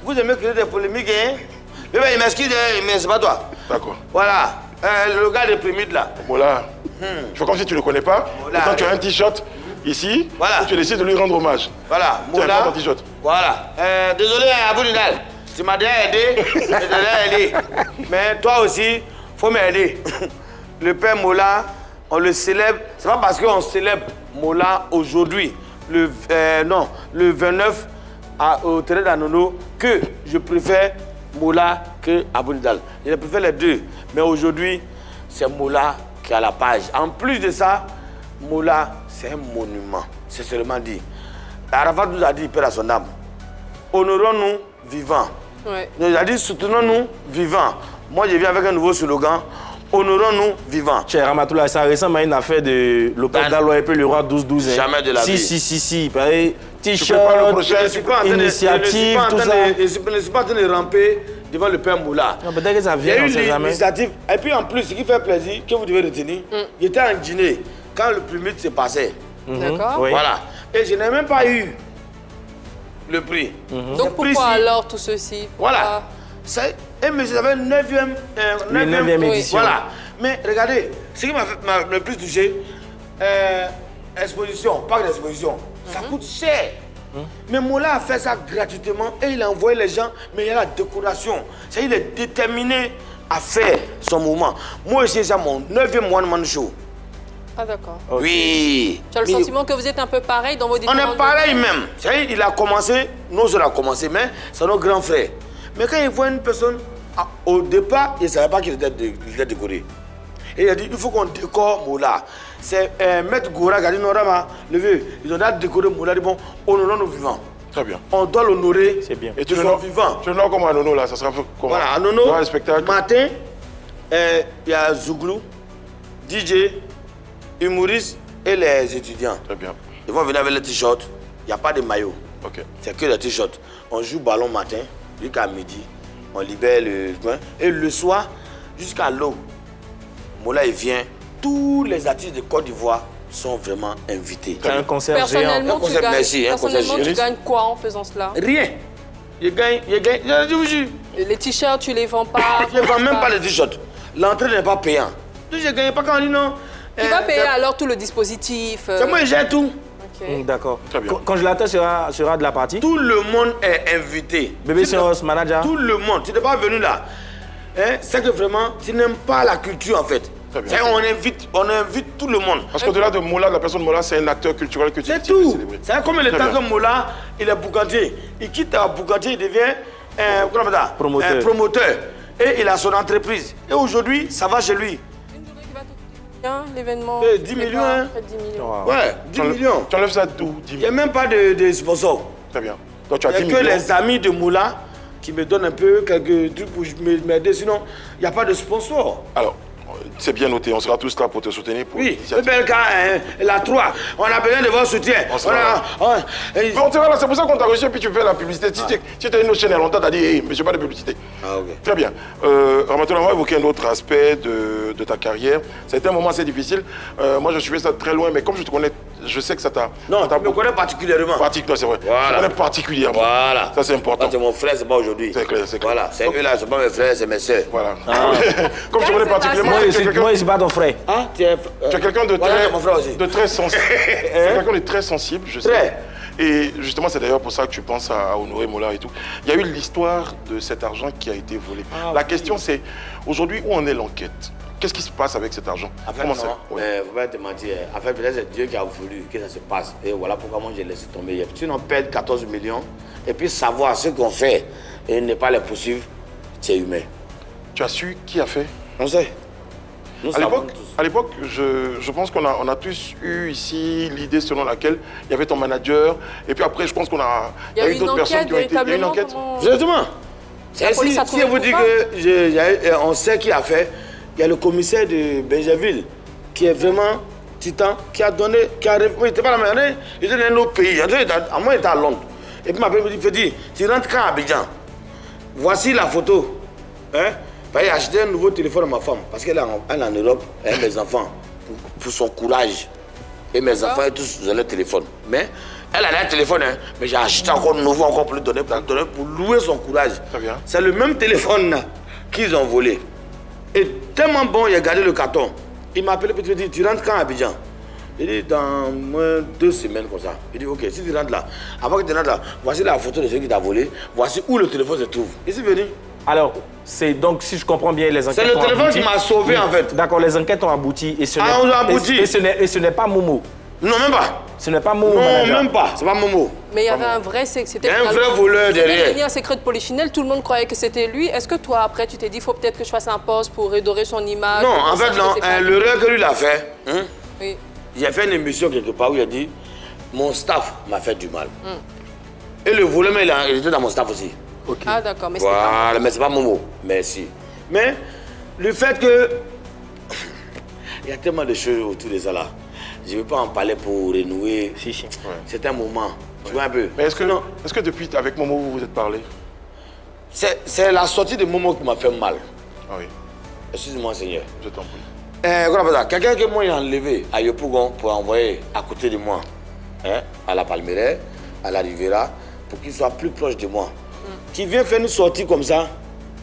Vous aimez créer des polémiques, hein? Il m'excuse, mais c'est pas toi. D'accord. Voilà. Le gars de Primide, là. Mola. Tu fais comme si tu ne le connais pas. Pourtant, tu as un t-shirt ici. Voilà. Et tu décides de lui rendre hommage. Voilà. Tiens, prends ton t-shirt. Voilà. Désolé, Abou Nidal. Tu m'as déjà aidé. Je t'ai déjà aidé. Mais toi aussi, il faut m'aider. Le père Mola, on le célèbre. C'est pas parce qu'on célèbre Mola aujourd'hui, le 29 au terrain d'Anono, que je préfère Mola que Abou Nidal. Je préfère les deux. Mais aujourd'hui, c'est Mola qui a la page. En plus de ça, Mola, c'est un monument. C'est seulement dit. Arafat nous a dit, paix à son âme, honorons-nous vivants. Ouais. Il nous a dit, soutenons-nous vivants. Moi, je viens avec un nouveau slogan, honorons-nous vivants. Cher Ramatoulaye, ça ressemble à une affaire de Lopez Dalois et puis le roi 12-12. Jamais de la vie. Si. T-shirt, initiative, tout ça. Je ne suis pas en train de ramper devant le père Moula. Peut-être que ça vient, on ne sait jamais. Initiative. Et puis en plus, ce qui fait plaisir, que vous devez retenir, il était en dîner quand le primite s'est passé. D'accord. Oui. Voilà. Et je n'ai même pas eu le prix. Donc pourquoi alors tout ceci? Voilà. Mais j'avais 9e édition. Voilà. Mais regardez, ce qui m'a le plus touché, exposition, parc d'exposition, ça coûte cher. Mais Mola a fait ça gratuitement et il a envoyé les gens, mais il y a la décoration. Il est déterminé à faire son mouvement. Moi aussi, c'est mon 9e one-man show. Ah d'accord. Oui. Tu as le sentiment que vous êtes un peu pareil dans vos différents... On est pareil même. Il a commencé, nous on a commencé, mais c'est nos grands frères. Mais quand il voit une personne, au départ, il ne savait pas qu'il était décoré. Et il a dit, il faut qu'on décore Mola. C'est Maître Goura qui a dit, non, Rama, le vieux, ils ont décoré Mola, ils dit, bon, honorons nos vivants. Très bien. On doit l'honorer. C'est bien. Et tu le nom comme un nono là, ça sera comment? Voilà, un nono. Dans le spectacle. Matin, il y a Zouglou, DJ, humoriste et les étudiants. Très bien. Ils vont venir avec les t-shirts. Il n'y a pas de maillot. Ok. C'est que les t-shirts. On joue ballon matin, jusqu'à midi. On libère le coin. Et le soir, jusqu'à l'eau. Mola, il vient. Tous les artistes de Côte d'Ivoire sont vraiment invités. C'est un concert Personnellement, géant. tu gagnes quoi en faisant cela? Rien. Je gagne. Je vous jure. Les t-shirts, tu les vends pas? Je ne vends même pas les t-shirts. L'entrée n'est pas payante. Je ne gagne pas quand on dit non. Tu vas payer alors tout le dispositif? C'est moi qui gère tout. D'accord. Congélateur sera de la partie? Tout le monde est invité. Bébé Séros, manager? Tout le monde. Tu n'es pas venu là. C'est que vraiment, tu n'aimes pas la culture en fait. On invite tout le monde. Parce qu'au-delà de Mola, la personne Mola, c'est un acteur culturel que tu C'est tout. C'est comme le temps que Mola, il est boucantier. Il quitte à boucantier, il devient promoteur. Et il a son entreprise. Et aujourd'hui, ça va chez lui. L'événement. 10 millions. Hein. 10 millions. Ouais, 10 millions. Tu enlèves ça d'où? Il n'y a même pas de sponsor. Très bien. Donc tu as 10 millions. Il n'y a que les amis de Moula qui me donnent un peu quelques trucs pour m'aider. Sinon, il n'y a pas de sponsor. Alors, c'est bien noté. On sera tous là pour te soutenir. Oui, le bel cas, la 3. On a besoin de votre soutien. On sera là. C'est pour ça qu'on t'a reçu et puis tu fais la publicité. Si tu étais une autre chaîne, on t'a dit, hey, mais je n'ai pas de publicité. Ah, ok. Très bien. Ramatoulaye, on va évoquer un autre aspect de ta carrière. Ça a été un moment assez difficile. Moi, je suivais ça très loin, mais comme je te connais, je sais que ça t'a... Non, tu me connais particulièrement. C'est vrai. Voilà. Je connais particulièrement. Voilà. Ça, c'est important. C'est mon frère, c'est pas aujourd'hui. C'est clair, c'est clair. Voilà. C'est eux là, c'est pas mes frères, c'est mes soeurs. Voilà. Comme tu connais particulièrement... Moi, je suis pas ton frère. Hein? Tu es quelqu'un de très sensible. C'est quelqu'un de très sensible, je sais. Et justement, c'est d'ailleurs pour ça que tu penses à honorer Mola et tout. Il y a eu l'histoire de cet argent qui a été volé. La question, c'est aujourd'hui, où en est l'enquête? Qu'est-ce qui se passe avec cet argent? Comment ça? Mais faut pas te mentir. En fait, peut-être c'est Dieu qui a voulu que ça se passe. Et voilà pourquoi moi j'ai laissé tomber. Sinon, perdre 14 millions et puis savoir ce qu'on fait et ne pas les poursuivre, c'est humain. Tu as su qui a fait? On sait. À l'époque, je pense qu'on a tous eu ici l'idée selon laquelle il y avait ton manager. Et puis après, je pense qu'on a... Il y a eu d'autres personnes qui ont été... Il y a eu une enquête. Exactement. Si je vous dis qu'on sait qui a fait, il y a le commissaire de Benjaville qui est vraiment titan, qui a donné... il n'était pas la même, il était dans un autre pays. À moi, il était à Londres. Et puis ma père me dit, tu rentres quand à Abidjan? Voici la photo. Hein? J'ai acheté un nouveau téléphone à ma femme parce qu'elle est en Europe, elle a mes enfants, pour son courage. Et mes enfants, tous, ils ont le téléphone. Mais elle a un téléphone, hein, mais j'ai acheté encore un nouveau, encore plus donné pour louer son courage. C'est le même téléphone qu'ils ont volé. Et tellement bon, il a gardé le carton. Il m'a appelé, il dit, tu rentres quand à Abidjan? Il dit, dans moins 2 semaines comme ça. Il dit, ok, si tu rentres là, avant que tu rentres là, voici la photo de celui qui t'a volé, voici où le téléphone se trouve. Il est venu. Alors, c'est donc, si je comprends bien, les enquêtes c'est le téléphone qui m'a sauvé en fait. D'accord, les enquêtes ont abouti et ce et n'est pas Momo. Non, même pas. Ce n'est pas Momo, non, manager. Même pas, c'est pas Momo. Mais il y avait un vrai... C'était un vrai voleur derrière. Il y a un secret de Polichinelle, tout le monde croyait que c'était lui. Est-ce que toi, après, tu t'es dit, il faut peut-être que je fasse un poste pour redorer son image? Non, en fait, non. L'erreur que lui l'a fait, hein? Oui. J'ai fait une émission quelque part où il a dit, mon staff m'a fait du mal. Et le voleur, il était dans mon staff aussi. Okay. Ah, d'accord. Mais voilà, mais c'est pas Momo. Merci. Mais le fait que... il y a tellement de choses autour de ça là. Je ne veux pas en parler pour renouer. Si, si. C'est un moment. Tu vois un peu. Mais est-ce que depuis, avec Momo, vous vous êtes parlé? C'est la sortie de Momo qui m'a fait mal. Ah oui. Excuse-moi, Seigneur. Je t'en prie. Quelqu'un que moi j'ai enlevé à Yopougon pour envoyer à côté de moi, hein, à la Palmeraie, à la Riviera, pour qu'il soit plus proche de moi. Qui vient faire une sortie comme ça,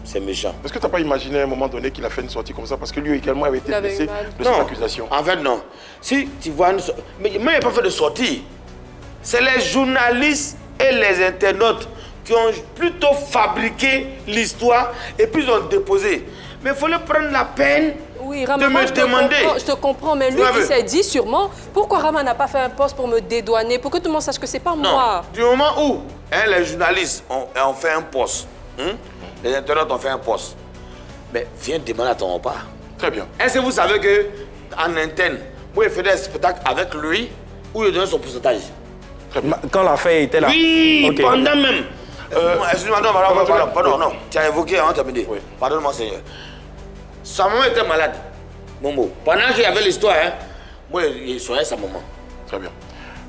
c'est méchant. Est-ce que tu n'as pas imaginé à un moment donné qu'il a fait une sortie comme ça parce que lui également avait été blessé de cette accusation? En fait, non. Si tu vois une sortie... Mais moi, il n'a pas fait de sortie. C'est les journalistes et les internautes qui ont plutôt fabriqué l'histoire et puis ils ont déposé. Mais il fallait prendre la peine de me demander. Je te comprends, mais lui, il s'est dit sûrement, pourquoi Rama n'a pas fait un poste pour me dédouaner, pour que tout le monde sache que c'est pas moi? Du moment où les journalistes ont fait un poste, les internautes ont fait un poste, mais viens demander à ton repas. Très bien. Est-ce que vous savez qu'en interne, moi, je faisais un spectacle avec lui où il donnait son pourcentage? Très bien. Quand l'affaire était là? Oui, okay. Pendant même. Excuse-moi, pardon, non. Tu as évoqué, hein, tu as me dit. Oui. Pardonne-moi, Seigneur. Sa maman était malade, Momo. Pendant qu'il y avait l'histoire, hein, moi, il soignait sa maman. Très bien.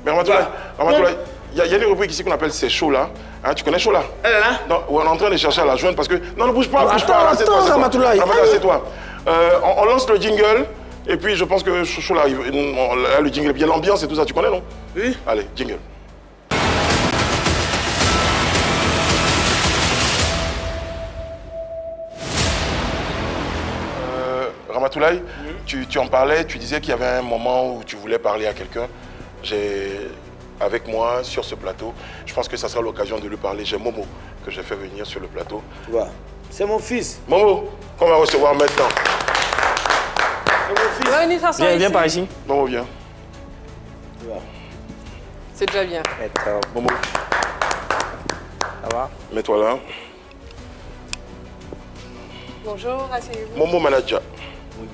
Mais Ramatoulaye, il y a une rubrique ici qu'on appelle C'est chaud là. Hein, tu connais chaud là? Elle est là? Non, on est en train de chercher à la joindre parce que... Non, ne bouge pas, bouge pas. Attends, Ramatoulaye. Assieds-toi. On lance le jingle et puis je pense que chaud là, le jingle, il y a l'ambiance et tout ça, tu connais, non? Oui. Allez, jingle. Ramatoulaye, tu en parlais, tu disais qu'il y avait un moment où tu voulais parler à quelqu'un. Avec moi sur ce plateau, je pense que ça sera l'occasion de lui parler. J'ai Momo que j'ai fait venir sur le plateau. Tu vois, c'est mon fils. Momo, qu'on va recevoir maintenant. C'est mon fils. Viens par ici. Momo, viens. C'est déjà bien. Momo. Ça va? Mets-toi là. Bonjour, asseyez-vous. Momo Manager. Oui.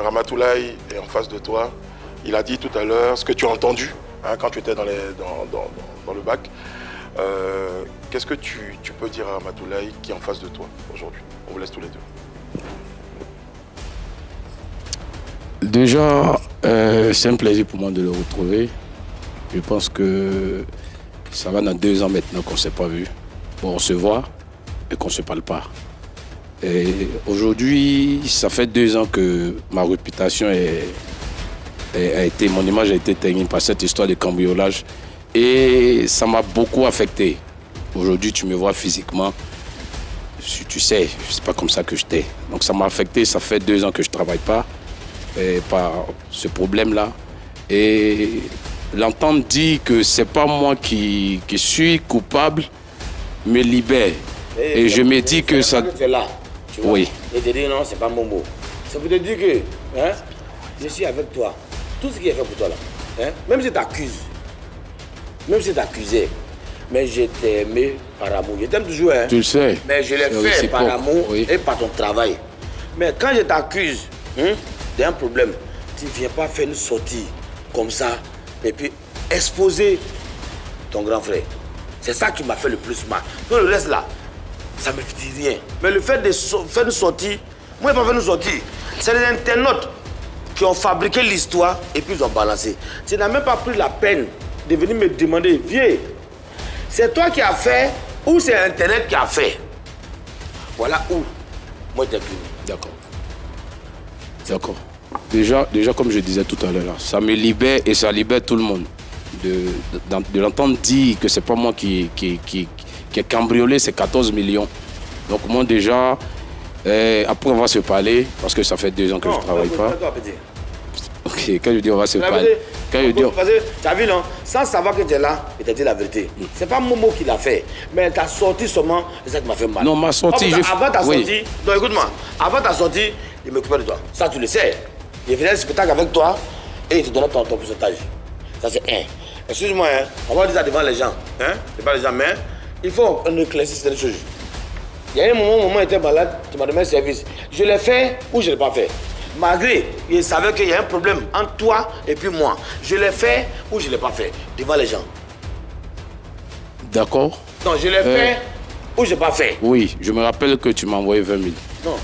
Ramatoulaye est en face de toi. Il a dit tout à l'heure ce que tu as entendu hein, quand tu étais dans le bac. Qu'est-ce que tu peux dire à Ramatoulaye qui est en face de toi aujourd'hui? On vous laisse tous les deux. Déjà, c'est un plaisir pour moi de le retrouver. Je pense que ça va dans 2 ans maintenant qu'on ne s'est pas vu. Bon, on se voit et qu'on ne se parle pas. Et aujourd'hui, ça fait 2 ans que ma réputation mon image a été ternie par cette histoire de cambriolage. Et ça m'a beaucoup affecté. Aujourd'hui, tu me vois physiquement. Tu sais, c'est pas comme ça que j'étais. Donc ça m'a affecté. Ça fait 2 ans que je ne travaille pas par ce problème-là. Et l'entendre dire que c'est pas moi qui suis coupable me libère. Et je me dis que ça... Tu es là, tu vois. Oui. Et te dire non, c'est pas Momo. C'est pour te dire que hein, je suis avec toi. Tout ce qui est fait pour toi là, hein, même si tu accuses, même si tu accusé, mais je t'ai aimé par amour. Je t'aime toujours, hein. Tu le sais. Mais je l'ai fait par amour et par ton travail. Mais quand je t'accuse d'un problème, tu ne viens pas faire une sortie comme ça et puis exposer ton grand frère. C'est ça qui m'a fait le plus mal. Tout le reste là, ça ne me dit rien. Mais le fait de faire une sortie, moi je n'ai pas fait une sortie. C'est les internautes qui ont fabriqué l'histoire et puis ils ont balancé. Tu n'as même pas pris la peine de venir me demander, viens, c'est toi qui as fait ou c'est Internet qui a fait? Voilà où moi t'ai puni. D'accord. D'accord. Déjà, comme je disais tout à l'heure, ça me libère et ça libère tout le monde. De l'entendre dire que c'est pas moi qui ai cambriolé ces 14 millions. Donc moi déjà, après on va se parler, parce que ça fait 2 ans que je ne travaille pas. Ok, quand je dis on va se parler. Quand je dis... Parce que tu as vu non, sans savoir que tu es là, il t'a dit la vérité. C'est pas Momo qui l'a fait, mais ta sortie seulement, c'est ça qui m'a fait mal. Non, ma sortie... Avant ta sortie, non écoute-moi, avant ta sortie, il m'occupait de toi. Ça tu le sais. Il faisait un spectacle avec toi, et il te donne ton pourcentage. Ça c'est un. Excuse-moi, hein, on va dire ça devant les gens. Hein? Devant les gens, mais il faut qu'on éclaircisse cette chose. Il y a un moment où maman était malade, tu m'as donné un service. Je l'ai fait ou je ne l'ai pas fait. Malgré, il savait qu'il y a un problème entre toi et puis moi. Je l'ai fait ou je ne l'ai pas fait devant les gens. D'accord. Non, je l'ai fait ou je ne l'ai pas fait. Oui, je me rappelle que tu m'as envoyé 20 000. Non,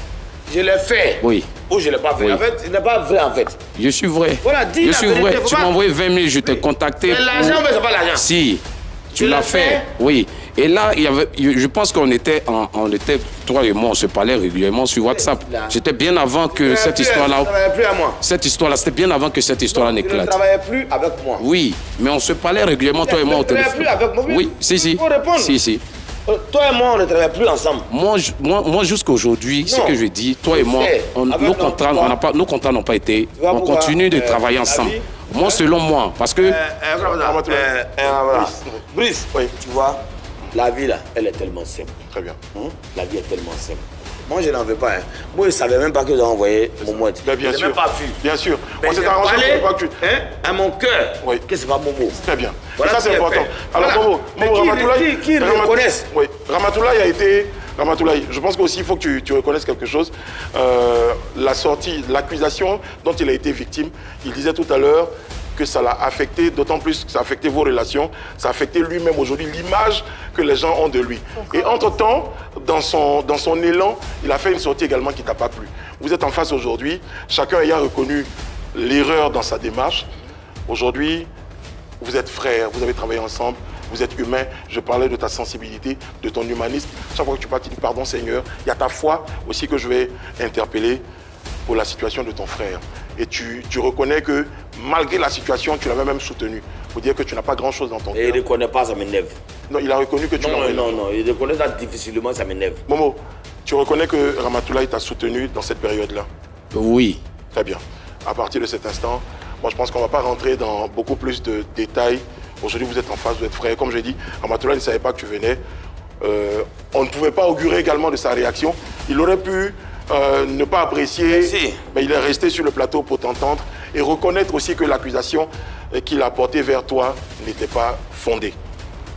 je l'ai fait. Oui. Ou je ne l'ai pas fait. Oui. En fait, il n'est pas vrai en fait. Je suis vrai. Voilà, dis la suis vérité, vrai. faut Tu pas- m'as envoyé 20 000, je t'ai contacté. C'est l'argent, mais c'est pas l'argent. Si, tu Tu l'as l'as fait. fait? Oui. Et là, il y avait, je pense qu'on était, toi et moi, on se parlait régulièrement sur WhatsApp. Là. J'étais bien avant que cette histoire-là. Tu ne travaillais plus à moi. Cette histoire-là, c'était bien avant que cette histoire-là Tu ne n'éclate. travaillais plus avec moi. Oui, mais on se parlait régulièrement, toi et moi, au Tu ne travaillais téléphone. plus avec moi. Oui, si. Il faut répondre. Si. Toi et moi, on ne travaille plus ensemble. Moi jusqu'à aujourd'hui, ce Non. que je dis, toi et Je moi, sais. Avec nos notre contrats, foi. nos contrats n'ont pas été. vois On pourquoi, continue de travailler la ensemble. vie, Moi, selon moi, parce que. Brice, tu vois, la vie là, elle est tellement simple. Très bien. La vie est tellement simple. Moi, je n'en veux pas. Hein. Moi, je ne savais même pas que j'ai envoyé mon mot. Ben, bien je sûr. n'ai même pas vu. Bien sûr. Mais On s'est j'ai arrangé parlé, pour pas que tu... à mon cœur que c'est pas Momo. Très bien. Voilà Et ça, ce c'est qui est important. fait. Alors, Voilà. Momo, Mais Ramatoulaye... qui reconnaissent. Oui, Ramatoulaye a été... Ramatoulaye, je pense qu'aussi, il faut que tu reconnaisses quelque chose. La sortie, l'accusation dont il a été victime, il disait tout à l'heure que ça l'a affecté, d'autant plus que ça a affecté vos relations, ça a affecté lui-même aujourd'hui, l'image que les gens ont de lui. Et entre-temps, dans son élan, il a fait une sortie également qui ne t'a pas plu. Vous êtes en face aujourd'hui, chacun ayant reconnu l'erreur dans sa démarche. Aujourd'hui, vous êtes frères, vous avez travaillé ensemble, vous êtes humain. Je parlais de ta sensibilité, de ton humanisme. Chaque fois que tu parles, tu dis pardon Seigneur. Il y a ta foi aussi que je vais interpeller pour la situation de ton frère. Et tu reconnais que malgré la situation, tu l'avais même soutenu. Pour dire que tu n'as pas grand-chose dans ton cœur. Et il ne reconnaît pas, ça m'énerve. Non, il a reconnu que tu l'as envoyé. Non, il reconnaît ça difficilement, ça m'énerve. Momo, tu reconnais que Ramatoulaye t'a soutenu dans cette période-là? Oui. Très bien. À partir de cet instant, moi je pense qu'on ne va pas rentrer dans beaucoup plus de détails. Aujourd'hui, vous êtes en face, vous êtes frères. Comme je dis, Ramatoulaye ne savait pas que tu venais. On ne pouvait pas augurer également de sa réaction. Il aurait pu ne pas apprécier, mais il est resté sur le plateau pour t'entendre et reconnaître aussi que l'accusation qu'il a portée vers toi n'était pas fondée.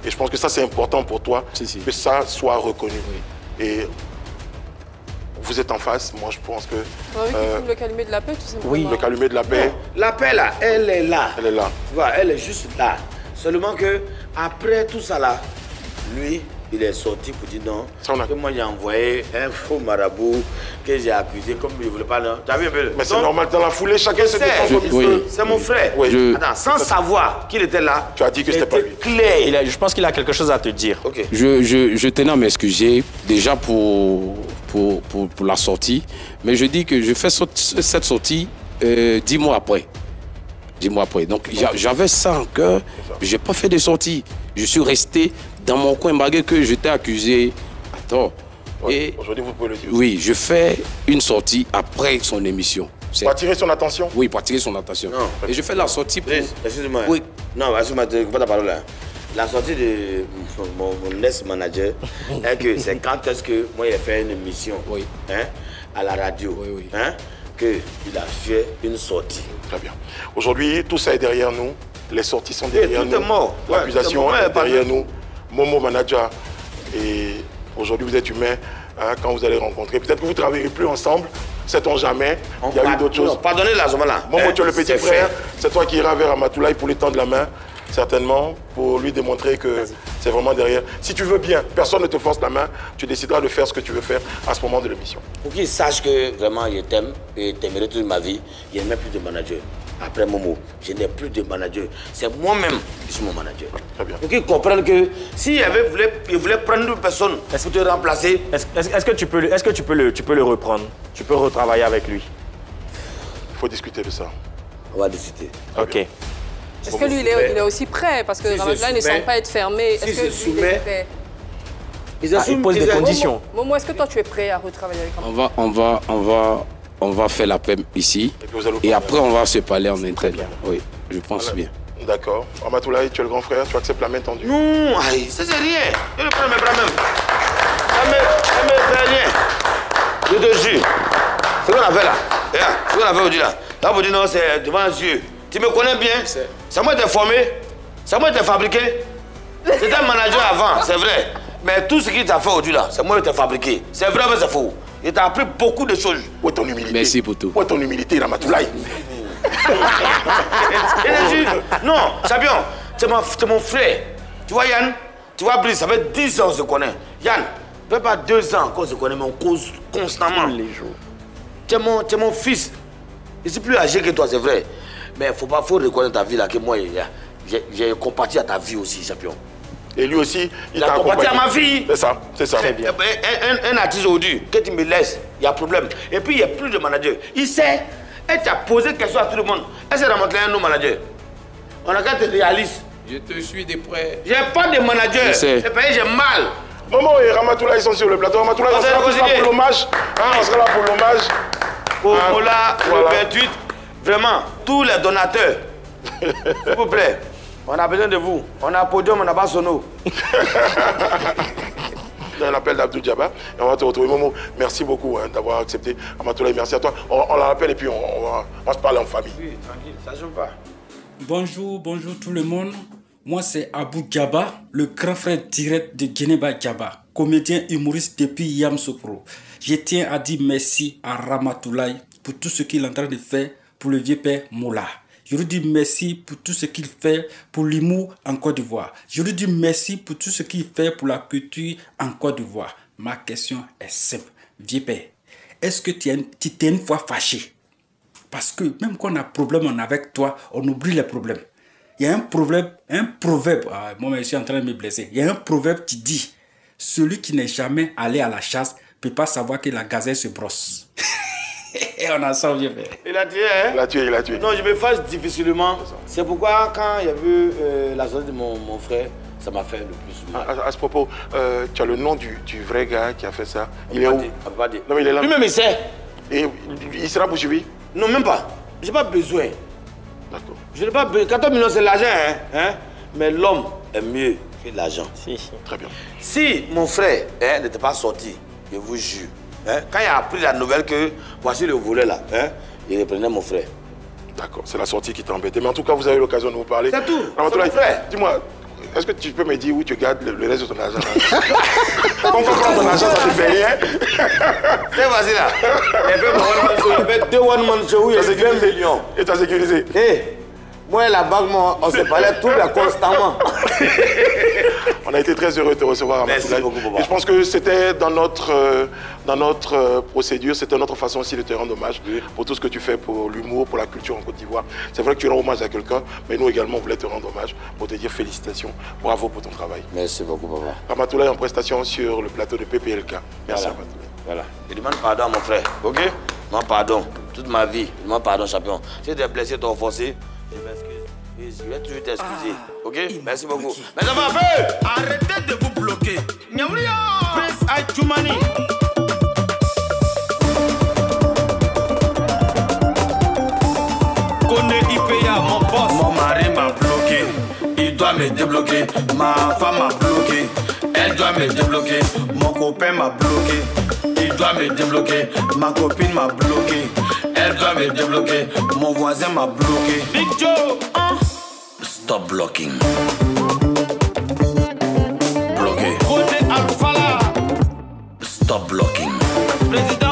Et je pense que ça, c'est important pour toi, que ça soit reconnu. Et vous êtes en face, moi je pense que... On a vu qu'il fume le calumet de la paix, tout simplement. Oui, le calumet de la paix. La paix là, elle est là. Elle est là. Tu vois, elle est juste là. Seulement que après tout ça là, lui, il est sorti pour dire non. Que moi j'ai envoyé un faux marabout que j'ai accusé comme il ne voulait pas. Non. Tu as vu un peu? Mais c'est normal, dans la foulée, chacun se défend comme il peut. C'est mon frère. Attends, sans savoir qu'il était là. Tu as dit que c'était pas lui. Clair. Je pense qu'il a quelque chose à te dire. Ok. Je tenais à m'excuser déjà pour la sortie, mais je dis que je fais cette sortie 10 mois après. 10 mois après. Donc j'avais ça en cœur, je n'ai pas fait de sortie. Je suis resté dans mon coin malgré que j'étais accusé. Attends. Aujourd'hui, vous pouvez le dire. Oui, je fais une sortie après son émission. Pour attirer son attention? Oui, pour attirer son attention. Non. Et je fais la sortie pour... Excuse-moi. Oui. Non, excuse-moi, tu pas ta parole là. La sortie de mon ex-manager, c'est quand est-ce que moi j'ai fait une émission à la radio, qu'il a fait une sortie. Très bien. Aujourd'hui, tout ça est derrière nous. Les sorties sont derrière nous. Tout est mort. L'accusation est derrière nous. Momo manager. Et aujourd'hui, vous êtes humain. Quand vous allez rencontrer, peut-être que vous ne travaillerez plus ensemble. Sait-on jamais. Il y a eu d'autres choses. Pardonnez la zone là. Momo, tu es le petit frère. C'est toi qui iras vers Ramatoulaye pour lui tendre la main. Certainement, pour lui démontrer que c'est vraiment derrière. Si tu veux bien, personne ne te force la main, tu décideras de faire ce que tu veux faire à ce moment de l'émission. Pour qu'il sache que vraiment je t'aime et t'aimerai toute ma vie, il n'y a même plus de manager. Après Momo, je n'ai plus de manager. C'est moi-même qui suis mon manager. Très bien. Pour qu'ils comprennent que s'il voulait prendre une personne pour te remplacer. Est-ce que tu peux le reprendre? Tu peux retravailler avec lui? Il faut discuter de ça. On va discuter. Ok. Est-ce que lui, il est aussi prêt? Parce que Ramatoulaye ne semble pas être fermé. Est-ce que lui, il est prêt? Il pose des conditions. Momo, est-ce que toi, tu es prêt à retravailler avec Ramatoulaye? On va faire la PEM ici. Et après, on va se parler en interne. Oui, je pense bien. D'accord. Ramatoulaye, tu es le grand frère, tu acceptes la main tendue? Non, ça c'est rien. Je le prends mes bras même. Ça me fait rien. Je te jure. Ce qu'on a fait là. Ce qu'on a fait aujourd'hui là. Là, vous dites non, c'est devant Dieu. Tu me connais bien. C'est moi qui t'ai formé. C'est moi qui t'ai fabriqué. C'était un manager avant, c'est vrai. Mais tout ce qu'il t'a fait aujourd'hui là, c'est moi qui t'ai fabriqué. C'est vrai, mais c'est faux. Il t'a appris beaucoup de choses. Où est ton humilité? Merci pour tout. Où est ton humilité, Ramatoulaye? Non, champion, c'est mon frère. Tu vois Yann, tu vois Brice, ça fait 10 ans qu'on se connaît. Yann, ça fait pas 2 ans qu'on se connaît, mais on cause constamment. Tous les jours. Tu es mon fils. Je suis plus âgé que toi, c'est vrai. Mais faut reconnaître ta vie là, que moi, j'ai compati à ta vie aussi, champion. Et lui aussi, il a compati à ma vie. C'est ça, c'est ça. Très bien. Un artiste aujourd'hui, que tu me laisses, il y a problème. Et puis il n'y a plus de manager. Il sait, et tu as posé question à tout le monde. Est-ce que Ramatoulaye est un manager? On a qu'à te réaliser. Je te suis de près. J'ai pas de manager. C'est payé, j'ai mal. Momo et Ramatoulaye sont sur le plateau. Ramatoulaye, on sera là pour l'hommage. On sera là pour l'hommage. Pour Mola, le 28. Vraiment, tous les donateurs, s'il vous plaît, on a besoin de vous. On a podium, on n'a pas sono. Un appel d'Abdou Djaba. Et on va te retrouver. Momo, merci beaucoup d'avoir accepté. Ramatoulaye, merci à toi. On la rappelle et puis on se parle en famille. Oui, tranquille, ça joue pas. Bonjour tout le monde. Moi, c'est Abou Djaba, le grand frère direct de Guineba Djaba, comédien humoriste depuis Yamoussoukro. Je tiens à dire merci à Ramatoulaye pour tout ce qu'il est en train de faire pour le vieux père Mola. Je lui dis merci pour tout ce qu'il fait pour l'humour en Côte d'Ivoire. Je lui dis merci pour tout ce qu'il fait pour la culture en Côte d'Ivoire. Ma question est simple. Vieux père, est-ce que tu t'es une fois fâché? Parce que même quand on a un problème avec toi, on oublie les problèmes. Il y a un proverbe, moi je suis en train de me blesser. Il y a un proverbe qui dit, celui qui n'est jamais allé à la chasse ne peut pas savoir que la gazelle se brosse. Et on a ça, vieux père. Il a tué, hein? Il a tué. Non, je me fâche difficilement. C'est pourquoi, quand il y a vu la sortie de mon frère, ça m'a fait le plus mal. À ce propos, tu as le nom du vrai gars qui a fait ça. Il est où? Non, mais il est là. Lui-même, il sait. Et il sera poursuivi? Non, même pas. J'ai pas besoin. D'accord. Je n'ai pas besoin. 14 millions, c'est l'argent, hein? Mais l'homme est mieux que l'argent. Si. Très bien. Si mon frère n'était pas sorti, je vous jure, quand il a appris la nouvelle que voici le volet là, il reprenait mon frère. D'accord, c'est la sortie qui t'a embêté. Mais en tout cas, vous avez eu l'occasion de vous parler. C'est tout. Ramatoulaye, dis-moi, est-ce que tu peux me dire où tu gardes le reste de ton argent? Quand on prend ton argent, ça te fait rien. C'est facile là. Il y avait 2 one-man show où il y avait 20 millions. Et tu as sécurisé? Moi et la banque, on se parlait tout le constamment. On a été très heureux de te recevoir, Ramatoulaye. Merci beaucoup, papa. Et je pense que c'était dans notre procédure, c'était notre façon aussi de te rendre hommage pour tout ce que tu fais pour l'humour, pour la culture en Côte d'Ivoire. C'est vrai que tu rends hommage à quelqu'un, mais nous également, on voulait te rendre hommage pour te dire félicitations, bravo pour ton travail. Merci beaucoup, papa. Ramatoulaye en prestation sur le plateau de PPLK. Merci, Ramatoulaye. Voilà. Je demande pardon à mon frère, ok? Non, pardon. Toute ma vie, je demande pardon, champion. Si tu es blessé, tu es offensé, je m'excuse. Et je vais toujours t'excuser. Ok? Merci beaucoup. Mais ça va, arrêtez de vous bloquer. Prince Aïtoumani. Connais IPA, mon boss. Mon mari m'a bloqué. Il doit me débloquer. Ma femme m'a bloqué. Elle doit me débloquer. Mon copain m'a bloqué. Il doit me débloquer. Ma copine m'a bloqué. Elle doit me débloquer. Mon voisin m'a bloqué. Big Joe, Stop blocking. Bloqué. Stop blocking. Président